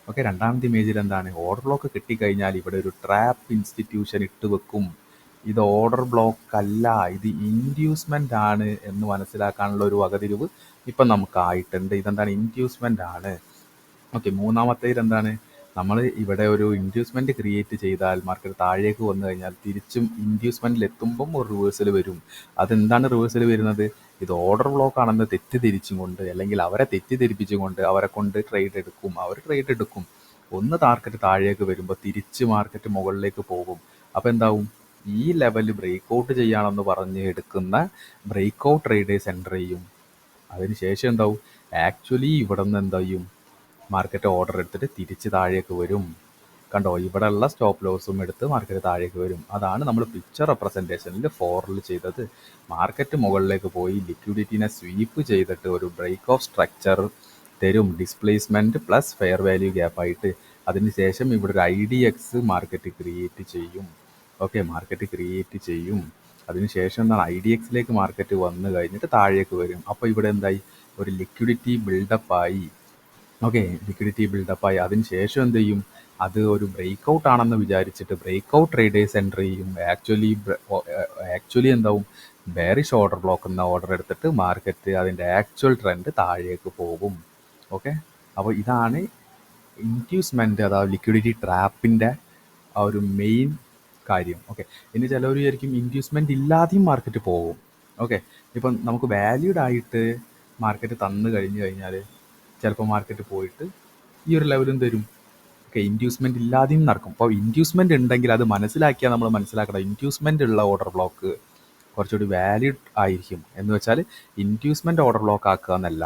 ഓക്കെ, രണ്ടാമത്തെ ഇമേജിൽ എന്താണ്, ഓർഡർ ബ്ലോക്ക് കിട്ടിക്കഴിഞ്ഞാൽ ഇവിടെ ഒരു ട്രാപ്പ് ഇൻസ്റ്റിറ്റ്യൂഷൻ ഇട്ട് വെക്കും. ഇത് ഓർഡർ ബ്ലോക്ക് അല്ല, ഇത് ഇൻഡ്യൂസ്മെൻ്റ് ആണ് എന്ന് മനസ്സിലാക്കാനുള്ള ഒരു വകതിരിവ് ഇപ്പം നമുക്കായിട്ടുണ്ട്. ഇതെന്താണ്, ഇൻഡ്യൂസ്മെൻ്റ് ആണ്. ഓക്കെ, മൂന്നാമത്തേത് എന്താണ്, നമ്മൾ ഇവിടെ ഒരു ഇൻഡ്യൂസ്മെൻറ്റ് ക്രിയേറ്റ് ചെയ്താൽ മാർക്കറ്റ് താഴേക്ക് വന്നു കഴിഞ്ഞാൽ തിരിച്ചും ഇൻഡ്യൂസ്മെൻറ്റിൽ എത്തുമ്പം ഒരു റിവേഴ്സൽ വരും. അതെന്താണ് റിവേഴ്സൽ വരുന്നത്, ഇത് ഓർഡർ ബ്ലോക്ക് ആണെന്ന് തെറ്റിദ്ധരിച്ചും കൊണ്ട് അല്ലെങ്കിൽ അവരെ തെറ്റിദ്ധരിപ്പിച്ചും കൊണ്ട് അവരെ കൊണ്ട് ട്രേഡ് എടുക്കും. ഒന്ന് ടാർഗറ്റ് താഴേക്ക് വരുമ്പോൾ തിരിച്ച് മാർക്കറ്റ് മുകളിലേക്ക് പോകും. അപ്പോൾ എന്താവും, ഈ ലെവൽ ബ്രേക്ക് ഔട്ട് ചെയ്യാണെന്ന് പറഞ്ഞ് എടുക്കുന്ന ബ്രേക്ക് ഔട്ട് ട്രേഡേഴ്സ് എൻ്റർ ചെയ്യും. അതിനുശേഷം എന്താവും, ആക്ച്വലി ഇവിടെ നിന്ന് എന്താ ചെയ്യും, മാർക്കറ്റ് ഓർഡർ എടുത്തിട്ട് തിരിച്ച് താഴേക്ക് വരും. കണ്ടോ, ഇവിടെ ഉള്ള സ്റ്റോപ്പ് ലോസും എടുത്ത് മാർക്കറ്റ് താഴേക്ക് വരും. അതാണ് നമ്മൾ പിക്ചർ റെപ്രസെൻറ്റേഷനിൽ ഫോറിൽ ചെയ്തത്. മാർക്കറ്റ് മുകളിലേക്ക് പോയി ലിക്വിഡിറ്റിനെ സ്വീപ്പ് ചെയ്തിട്ട് ഒരു ബ്രേക്ക് ഓഫ് സ്ട്രക്ചർ തരും, ഡിസ്പ്ലേസ്മെൻറ്റ് പ്ലസ് ഫെയർ വാല്യൂ ഗ്യാപ്പായിട്ട്. അതിനുശേഷം ഇവിടെ ഒരു IDX മാർക്കറ്റ് ക്രിയേറ്റ് ചെയ്യും. ഓക്കെ, മാർക്കറ്റ് ക്രിയേറ്റ് ചെയ്യും. അതിനുശേഷം എന്താണ്, IDXലേക്ക് മാർക്കറ്റ് വന്നു കഴിഞ്ഞിട്ട് താഴേക്ക് വരും. അപ്പോൾ ഇവിടെ എന്തായി, ഒരു ലിക്വിഡിറ്റി ബിൽഡപ്പായി. ഓക്കെ, ലിക്വിഡിറ്റി ബിൽഡപ്പായി. അതിന് ശേഷം എന്ത് ചെയ്യും, അത് ഒരു ബ്രേക്ക് ഔട്ട് ആണെന്ന് വിചാരിച്ചിട്ട് ബ്രേക്ക് ഔട്ട് ട്രേഡേഴ്സ് എൻ്റർ ചെയ്യും. ആക്ച്വലി എന്താവും, ബെയറിഷ് ഓർഡർ ബ്ലോക്ക് എന്ന ഓർഡർ എടുത്തിട്ട് മാർക്കറ്റ് അതിൻ്റെ ആക്ച്വൽ ട്രെൻഡ് താഴേക്ക് പോകും. ഓക്കെ, അപ്പോൾ ഇതാണ് ഇൻഡ്യൂസ്മെൻറ്റ് അഥവാ ലിക്വിഡിറ്റി ട്രാപ്പിൻ്റെ ആ ഒരു മെയിൻ കാര്യം. ഓക്കെ, ഇനി ചിലവർ വിചാരിക്കും ഇൻഡ്യൂസ്മെൻറ്റ് ഇല്ലാതെയും മാർക്കറ്റ് പോകും. ഓക്കെ, ഇപ്പം നമുക്ക് വാല്യൂഡ് ആയിട്ട് മാർക്കറ്റ് തന്നു കഴിഞ്ഞാൽ ചിലപ്പോൾ മാർക്കറ്റ് പോയിട്ട് ഈ ഒരു ലെവലും തരും. ഓക്കെ, ഇൻഡ്യൂസ്മെൻറ്റ് ഇല്ലാതെയും നടക്കും. അപ്പോൾ ഇൻഡ്യൂസ്മെൻറ്റ് ഉണ്ടെങ്കിൽ അത് മനസ്സിലാക്കിയാൽ നമ്മൾ മനസ്സിലാക്കണം, ഇൻഡ്യൂസ്മെൻറ്റ് ഉള്ള ഓർഡർ ബ്ലോക്ക് കുറച്ചുകൂടി വാലിഡ് ആയിരിക്കും. എന്ന് വെച്ചാൽ ഇൻഡ്യൂസ്മെൻറ്റ് ഓർഡർ ബ്ലോക്ക് ആക്കുക എന്നല്ല,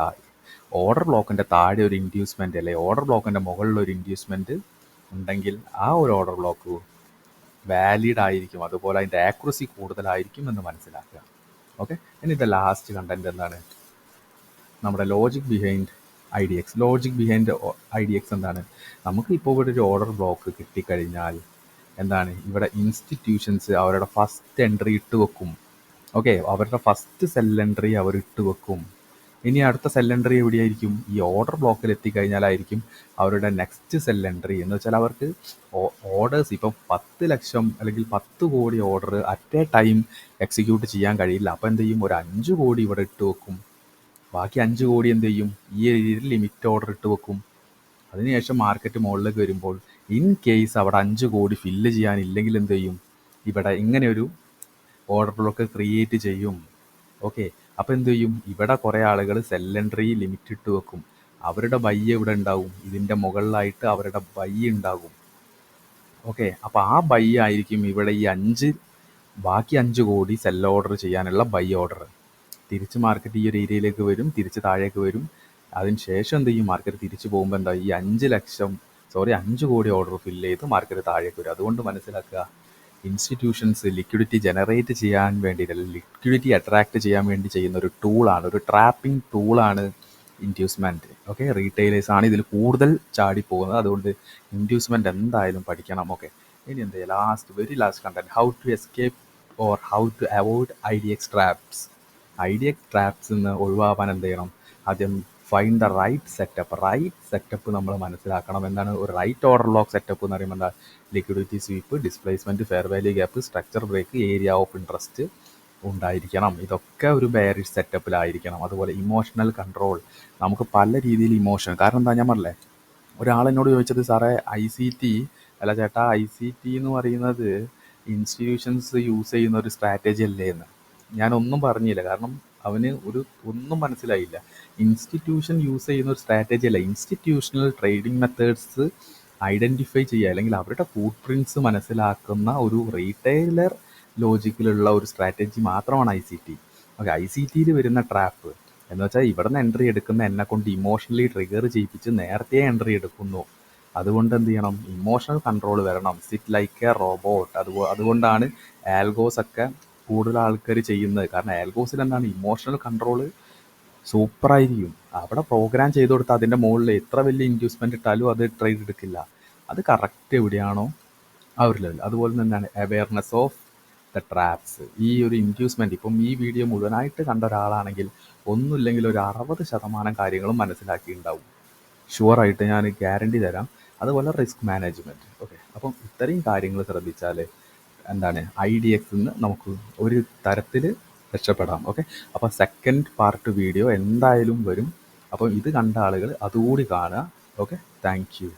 ഓർഡർ ബ്ലോക്കിൻ്റെ താഴെ ഒരു ഇൻഡ്യൂസ്മെൻറ്റ് അല്ലെങ്കിൽ ഓർഡർ ബ്ലോക്കിൻ്റെ മുകളിൽ ഒരു ഇൻഡ്യൂസ്മെൻറ്റ് ഉണ്ടെങ്കിൽ ആ ഒരു ഓർഡർ ബ്ലോക്ക് വാലിഡ് ആയിരിക്കും, അതുപോലെ അതിൻ്റെ ആക്യുറസി കൂടുതലായിരിക്കും എന്ന് മനസ്സിലാക്കുക. ഓക്കെ, ഇനി ഇത് ലാസ്റ്റ് കണ്ടൻറ്റ് എന്താണ്, നമ്മുടെ logic behind IDX. Logic behind IDX എന്താണ്, നമുക്ക് ഇപ്പോൾ ഇവിടെ ഒരു ഓർഡർ ബ്ലോക്ക് കിട്ടിക്കഴിഞ്ഞാൽ എന്താണ്, ഇവിടെ ഇൻസ്റ്റിറ്റ്യൂഷൻസ് അവരുടെ ഫസ്റ്റ് എൻട്രി ഇട്ട് വെക്കും. ഓക്കെ, അവരുടെ ഫസ്റ്റ് സെൽ എൻട്രി അവർ ഇട്ട് വെക്കും. ഇനി അടുത്ത സെൽ എൻട്രി എവിടെയായിരിക്കും, ഈ ഓർഡർ ബ്ലോക്കിൽ എത്തിക്കഴിഞ്ഞാലായിരിക്കും അവരുടെ നെക്സ്റ്റ് സെൽ എൻട്രി. എന്ന് വെച്ചാൽ അവർക്ക് ഓർഡേഴ്സ് ഇപ്പം 10 ലക്ഷം അല്ലെങ്കിൽ 10 കോടി order at A time execute ചെയ്യാൻ കഴിയില്ല. അപ്പോൾ എന്ത് ചെയ്യും, ഒരു 5 കോടി ഇവിടെ ഇട്ട് വെക്കും. ബാക്കി 5 കോടി എന്ത് ചെയ്യും, ഈ രീതിയിൽ ലിമിറ്റ് ഓർഡർ ഇട്ട് വെക്കും. അതിനുശേഷം മാർക്കറ്റ് മുകളിലേക്ക് വരുമ്പോൾ ഇൻ കേസ് അവിടെ 5 കോടി ഫില്ല് ചെയ്യാനില്ലെങ്കിൽ എന്ത് ചെയ്യും, ഇവിടെ ഇങ്ങനെ ഒരു ഓർഡർ ബ്ലോക്ക് ക്രിയേറ്റ് ചെയ്യും. ഓക്കെ, അപ്പോൾ എന്ത് ചെയ്യും, ഇവിടെ കുറേ ആളുകൾ സെൽ എൻട്രി ലിമിറ്റ് ഇട്ട് വെക്കും. അവരുടെ ബൈ ഇവിടെ ഉണ്ടാവും, ഇതിൻ്റെ മുകളിലായിട്ട് അവരുടെ ബൈ ഉണ്ടാകും. ഓക്കെ, അപ്പോൾ ആ ബൈ ആയിരിക്കും ഇവിടെ ഈ ബാക്കി 5 കോടി സെൽ ഓർഡർ ചെയ്യാനുള്ള ബൈ ഓർഡർ. തിരിച്ച് മാർക്കറ്റ് ഈ ഒരു ഏരിയയിലേക്ക് വരും, തിരിച്ച് താഴേക്ക് വരും. അതിന് ശേഷം എന്ത് ചെയ്യും, മാർക്കറ്റ് തിരിച്ച് പോകുമ്പോൾ എന്താ, ഈ 5 കോടി ഓർഡർ ഫില്ല് ചെയ്ത് മാർക്കറ്റ് താഴേക്ക് വരും. അതുകൊണ്ട് മനസ്സിലാക്കുക, ഇൻസ്റ്റിറ്റ്യൂഷൻസ് ലിക്വിഡിറ്റി ജനറേറ്റ് ചെയ്യാൻ വേണ്ടിയിട്ട്, ലിക്വിഡിറ്റി അട്രാക്റ്റ് ചെയ്യാൻ വേണ്ടി ചെയ്യുന്ന ഒരു ടൂളാണ്, ഒരു ട്രാപ്പിംഗ് ടൂളാണ് ഇൻഡ്യൂസ്മെൻറ്റ്. ഓക്കെ, റീറ്റെയിലേഴ്സാണ് ഇതിൽ കൂടുതൽ ചാടിപ്പോകുന്നത്. അതുകൊണ്ട് ഇൻഡ്യൂസ്മെൻറ്റ് എന്തായാലും പഠിക്കണം. ഓക്കെ, ഇനി എന്ത് ചെയ്യുക, very last content, how to escape or how to avoid IDX traps. IDX traps നിന്ന് ഒഴിവാക്കാൻ എന്ത് ചെയ്യണം, ആദ്യം ഫൈൻഡ് ദ റൈറ്റ് സെറ്റപ്പ് നമ്മൾ മനസ്സിലാക്കണം. എന്താണ് ഒരു റൈറ്റ് ഓർഡർ ബ്ലോക്ക് സെറ്റപ്പ് എന്ന് പറയുമ്പോൾ എന്താ, liquidity sweep, displacement, fair value gap, structure break, area of interest ഉണ്ടായിരിക്കണം. ഇതൊക്കെ ഒരു ബെയറിഷ് സെറ്റപ്പിലായിരിക്കണം. അതുപോലെ ഇമോഷണൽ കൺട്രോൾ, നമുക്ക് പല രീതിയിൽ ഇമോഷൻ, കാരണം എന്താ, ഞാൻ പറഞ്ഞില്ലേ, ഒരാളെന്നോട് ചോദിച്ചത്, സാറേ ICT അല്ല ചേട്ടാ, ICT എന്ന് പറയുന്നത് ഇൻസ്റ്റിറ്റ്യൂഷൻസ് യൂസ് ചെയ്യുന്ന ഒരു സ്ട്രാറ്റജി അല്ലേ എന്ന്. ഞാനൊന്നും പറഞ്ഞില്ല, കാരണം അവന് ഒന്നും മനസ്സിലായില്ല. ഇൻസ്റ്റിറ്റ്യൂഷൻ യൂസ് ചെയ്യുന്ന ഒരു സ്ട്രാറ്റജി അല്ല, ഇൻസ്റ്റിറ്റ്യൂഷണൽ ട്രേഡിംഗ് മെത്തേഡ്സ് ഐഡൻറ്റിഫൈ ചെയ്യുക അല്ലെങ്കിൽ അവരുടെ ഫുട് പ്രിൻറ്റ്സ് മനസ്സിലാക്കുന്ന ഒരു റീറ്റെയിലർ ലോജിക്കിലുള്ള ഒരു സ്ട്രാറ്റജി മാത്രമാണ് ICT. ഓക്കെ, ICTയിൽ വരുന്ന ട്രാപ്പ് എന്ന് വെച്ചാൽ ഇവിടെ നിന്ന് എൻട്രി എടുക്കുന്ന എന്നെ കൊണ്ട് ഇമോഷണലി ട്രിഗർ ചെയ്യിപ്പിച്ച് നേരത്തെ എൻട്രി എടുക്കുന്നു. അതുകൊണ്ട് എന്ത് ചെയ്യണം, ഇമോഷണൽ കൺട്രോൾ വരണം, സിറ്റ് ലൈക്ക് എ റോബോട്ട്. അതുകൊണ്ടാണ് ആൽഗോസ് ഒക്കെ കൂടുതൽ ആൾക്കാർ ചെയ്യുന്നത്. കാരണം ആൽഗോസിൽ എന്താണ്, ഇമോഷണൽ കൺട്രോൾ സൂപ്പറായിരിക്കും. അവിടെ പ്രോഗ്രാം ചെയ്ത് കൊടുത്താൽ അതിൻ്റെ മുകളിൽ എത്ര വലിയ ഇൻഡ്യൂസ്മെൻ്റ് ഇട്ടാലും അത് ട്രേഡ് എടുക്കില്ല. അത് കറക്റ്റ് എവിടെയാണോ ആ ഒരു ലെവൽ. അതുപോലെ തന്നെയാണ് അവെയർനെസ് ഓഫ് ദ ട്രാപ്സ്. ഈ ഒരു ഇൻഡ്യൂസ്മെൻറ്റ്, ഇപ്പം ഈ വീഡിയോ മുഴുവനായിട്ട് കണ്ട ഒരാളാണെങ്കിൽ ഒന്നുമില്ലെങ്കിൽ ഒരു 60% കാര്യങ്ങളും മനസ്സിലാക്കിയിട്ടുണ്ടാവും. ഷുവറായിട്ട് ഞാൻ ഗ്യാരണ്ടി തരാം. അതുപോലെ റിസ്ക് മാനേജ്മെൻറ്റ്. ഓക്കെ, അപ്പം ഇത്രയും കാര്യങ്ങൾ ശ്രദ്ധിച്ചാൽ എന്താണ്, IDX നിന്ന് നമുക്ക് ഒരു തരത്തിൽ രക്ഷപ്പെടാം. ഓക്കെ, അപ്പോൾ സെക്കൻഡ് പാർട്ട് വീഡിയോ എന്തായാലും വരും. അപ്പം ഇത് കണ്ട ആളുകൾ അതുകൂടി കാണുക. Okay, thank you.